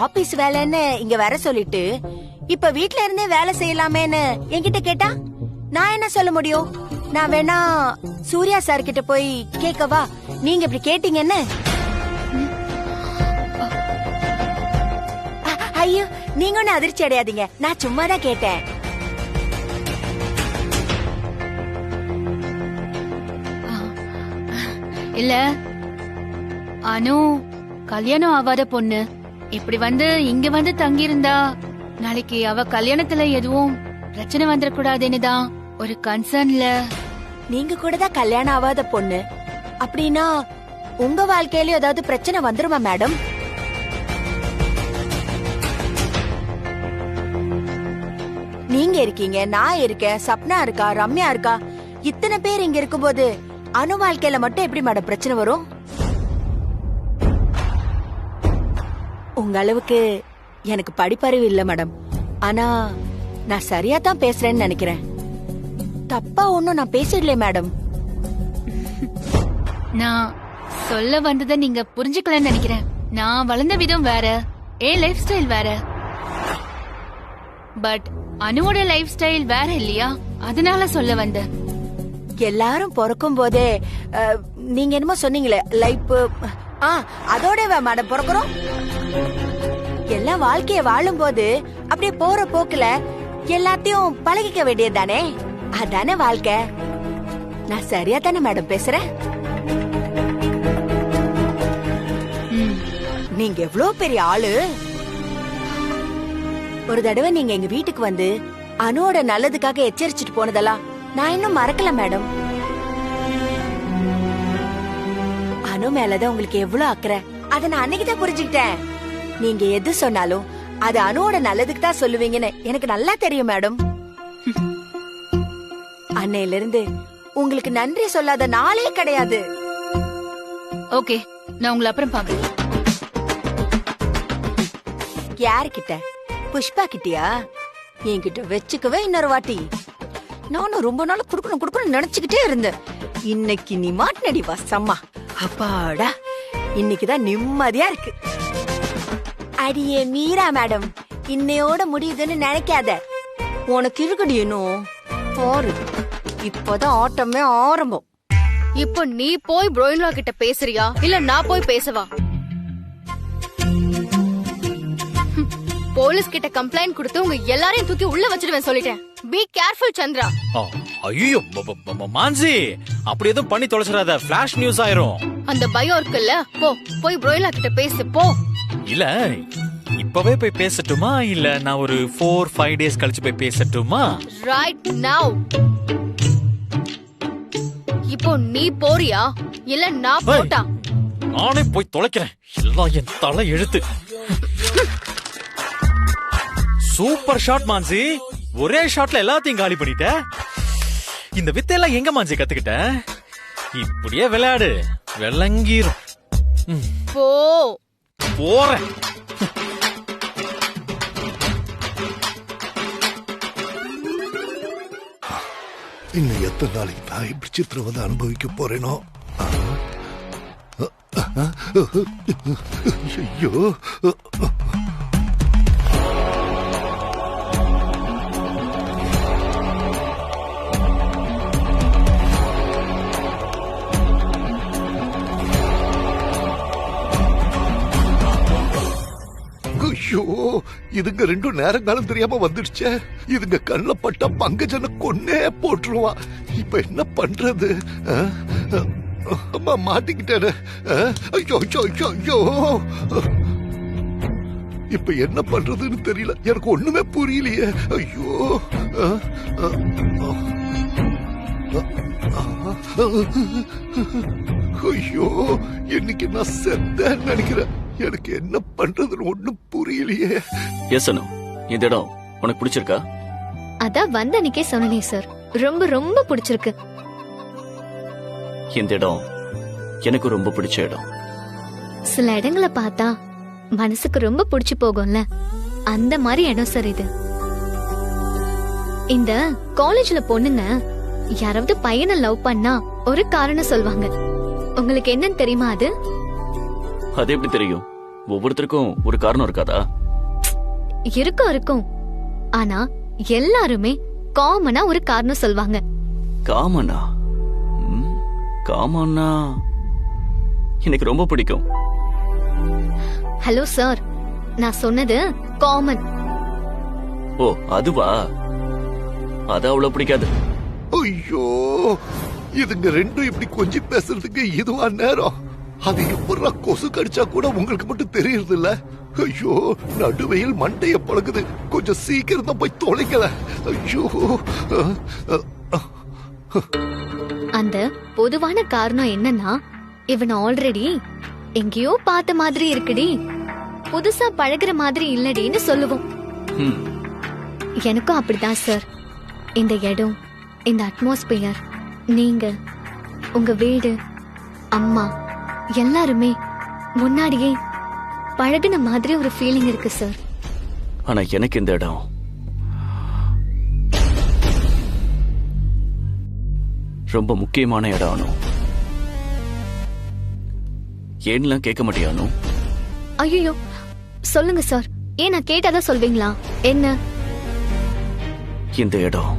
ஆபீஸ் வேலைன்னு இங்க வர சொல்லிட்டு இப்ப வீட்ல இருந்தே வேலை செய்யலாமேன்னு என்கிட்ட கேட்டா நான் என்ன சொல்ல முடியும்? நான் வேணா சூர்யா சார் கிட்ட போய் கேட்கவா? நீங்க இப்படி கேட்டீங்கன்னு. ஐயோ, நீங்க ஒண்ணு அதிர்ச்சி அடையாதீங்க, நான் சும்மா தான் கேட்டேன். இல்ல, அனு கல்யாணம் ஆகாத பொண்ணு இப்படி வந்து இங்க வந்து தங்கியிருந்தா நாளைக்கு அவ கல்யாணத்துல எதுவும் பிரச்சனை வந்துடக்கூடாதுன்னு தான் ஒரு கன்சர்ன்ல. நீங்க கூட தான் கல்யாணம் ஆகாத பொண்ணு அப்படின்னா உங்க வாழ்க்கையில ஏதாவது பிரச்சனை வந்துருமா மேடம்? நீங்க இருக்கீங்க, நான் இருக்கேன், சப்னா இருக்கா, ரம்யா இருக்கா, இத்தனை பேர் இங்க இருக்கும்போது அனு வாழ்க்கையில மட்டும் எப்படி மேடம் பிரச்சனை வரும்? உங்க அளவுக்கு எனக்கு படிப்பறிவு இல்ல மேடம். ஆனா நான் சரியா தான் பேசுறேன்னு நினைக்கிறேன். தப்பா ஒண்ணும் நான் பேசிடல மேடம். நான் சொல்ல வந்ததை நீங்க புரிஞ்சுக்கலன்னு நினைக்கிறேன். நான் வளர்ந்த விதம் வேற, என் லைஃப் ஸ்டைல் வேற. பட் அனுவோட லைஃப் ஸ்டைல் வேற இல்லையா, அதனால சொல்ல வந்த. எல்லாரும் பிறக்கும் போதே நீங்க என்னமோ சொன்னீங்களே லைஃப், அதோட மேடம் பிறக்கிறோம். எல்லாம் வாழ்க்கைய வாழும் போது அப்படியே போற போக்குல எல்லாத்தையும் பழகிக்க வேண்டியதுதானே, அதானே வாழ்க்கை. நான் சரியா தானே மேடம் பேசுறேன்? நீங்க எவ்வளவு பெரிய ஆளு. ஒரு தடவை நீங்க எங்க வீட்டுக்கு வந்து அனுவோட நல்லதுக்காக எச்சரிச்சுட்டு போனதெல்லாம் நான் இன்னும் மறக்கல மேடம். அனு மேலதான் உங்களுக்கு எவ்வளவு அக்கறை, அத நான் அன்னைக்குதான் புரிஞ்சுக்கிட்டேன். நீங்க எது சொன்னாலும் அது அனுவோட நல்லதுக்கு தான் சொல்லுவீங்கன்னு எனக்கு நல்லா தெரியும் மேடம். அன்னையில இருந்து உங்களுக்கு நன்றி சொல்லாத நாளே கிடையாது. ஓகே, நான் உங்களை அப்புறம் பாக்குறேன். யாருக்கிட்ட? புஷ்பா கிட்டியா? என்கிட்ட வச்சுக்கவே இன்னொரு வாட்டி. நானும் ரொம்ப நாள் குடுக்கணும் நினைச்சுக்கிட்டே இருந்தேன். இன்னைக்கு நீ மாட்டினடி வசம்மா. அப்பாடா, இன்னைக்குதான் நிம்மதியா இருக்கு. அடியே மீரா மேடம், இன்னையோட முடியுதுன்னு நினைக்காத. உனக்கு இருக்குடி இன்னும் பாரு, இப்பதான் ஆட்டமே ஆரம்பம். இப்போ நீ போய் ப்ரோயின்லா கிட்ட பேசுறியா இல்ல நான் போய் பேசவா? போலீஸ் கிட்ட கம்ப்ளைண்ட் கொடுத்து உங்க எல்லாரையும் தூக்கி உள்ள வச்சிடுவேன் சொல்லிட்டேன். Be careful Chandra. ஐயோ மான்சி, அப்படி எதுவும் பண்ணி தொலைச்சிடாத, ஃபிளாஷ் நியூஸ் ஆயிரும். அந்த பயம் இருக்குல்ல, போய் ப்ரோயின்லா கிட்ட பேசு போ. இல்ல இப்பவே போய் பேசட்டுமா இல்ல நான் ஒரு 4-5 டேஸ் கழிச்சு போய் பேசட்டுமா? Right now. இப்போ நீ போறியா இல்ல நான் போட்டா? நானே போய் தொலைக்கிறேன். எல்லாம் என் தலை எழுத்து. சூப்பர் ஷாட் மான்சி, ஒரே ஷாட்ல எல்லாத்தையும் காலி பண்ணிட்ட. இந்த வித்தையெல்லாம் எங்க மான்சி கத்துக்கிட்ட? இப்படியே விளையாடு, விளங்கிரும். போ. போறேன். இன்னும் எத்தனை நாளைக்கு நான் இப்படி சித்திரவதை அனுபவிக்க போறேனோ? ஐயோ, ஐயோ, இதுங்க ரெண்டும் நேரங்காலம் தெரியாம வந்துடுச்சே. இதுங்க கண்ணுல பட்டா பங்கஜனை கொன்னே போட்டுருவான். இப்ப என்ன பண்றது? அம்மா மாட்டிக்கிட்டேன். ஐயோ ஐயோ ஐயோ, இப்ப என்ன பண்றதுன்னு தெரியல. எனக்கு ஒண்ணுமே புரியலையே. ஐயோ, ஐயோ, இன்னைக்கு நான் செத்தேன்னு நினைக்கிறேன். எனக்கு என்ன பண்றதுன்னு ஒண்ணும் புரியலையே. எஸ் அனு, இந்த இடம் உனக்கு பிடிச்சிருக்கா? அதான் வந்த அன்னைக்கே சொன்னனே சார், ரொம்ப ரொம்ப பிடிச்சிருக்கு. இந்த இடம் எனக்கு ரொம்ப பிடிச்ச இடம். சில இடங்களை பார்த்தா மனசுக்கு ரொம்ப பிடிச்சு போகும்ல, அந்த மாதிரி இடம் சார் இது. இந்த காலேஜ்ல பொண்ணுங்க யாராவது பையனை லவ் பண்ணா ஒரு காரணம் சொல்வாங்க. உங்களுக்கு என்னன்னு தெரியுமா அது? அது எப்படி தெரியும்? ஒவ்வொருத்தருக்கும் ஒரு காரணம் இருக்காதா? இருக்கும். ஆனா எல்லாருமே காமனா ஒரு காரணம் சொல்வாங்க. காமனா? காமனா எனக்கு ரொம்ப பிடிக்கும். ஹலோ சார், நான் சொன்னது காமன். ஓ, அதுவா? அது அவ்வளவு பிடிக்காது. ஐயோ, இதுங்க ரெண்டும் இப்படி கொஞ்சம் பேசுறதுக்கு இதுவா நேரம்? அது எப்படா கொசு கடிச்சா கூட உங்களுக்கு மட்டும் தெரியறது இல்ல? ஐயோ, நடுவையில் மண்டைய பழகுது. கொஞ்சம் சீக்கிரம் தான் போய் தொலைக்கல. ஐயோ, அந்த பொதுவான காரணம் என்னன்னா, இவன் ஆல்ரெடி எங்கேயோ பார்த்த மாதிரி இருக்குடி, புதுசா பழகுற மாதிரி இல்லடின்னு சொல்லுவோம். எனக்கும் அப்படிதான் சார். இந்த இடம், இந்த அட்மாஸ்பியர், நீங்க, உங்க வீடு, அம்மா எல்லாருமே முன்னாடியே பழகுன மாதிரி ஒரு ஃபீலிங் இருக்கு சார். ஆனா எனக்கு இந்த இடம் ரொம்ப முக்கியமான இடம். அனு, ஏன்லாம் கேட்க மாட்டியானு? ஐயோ, சொல்லுங்க சார். ஏன் நான் கேட்டாதான் சொல்வீங்களா என்ன? இந்த இடம்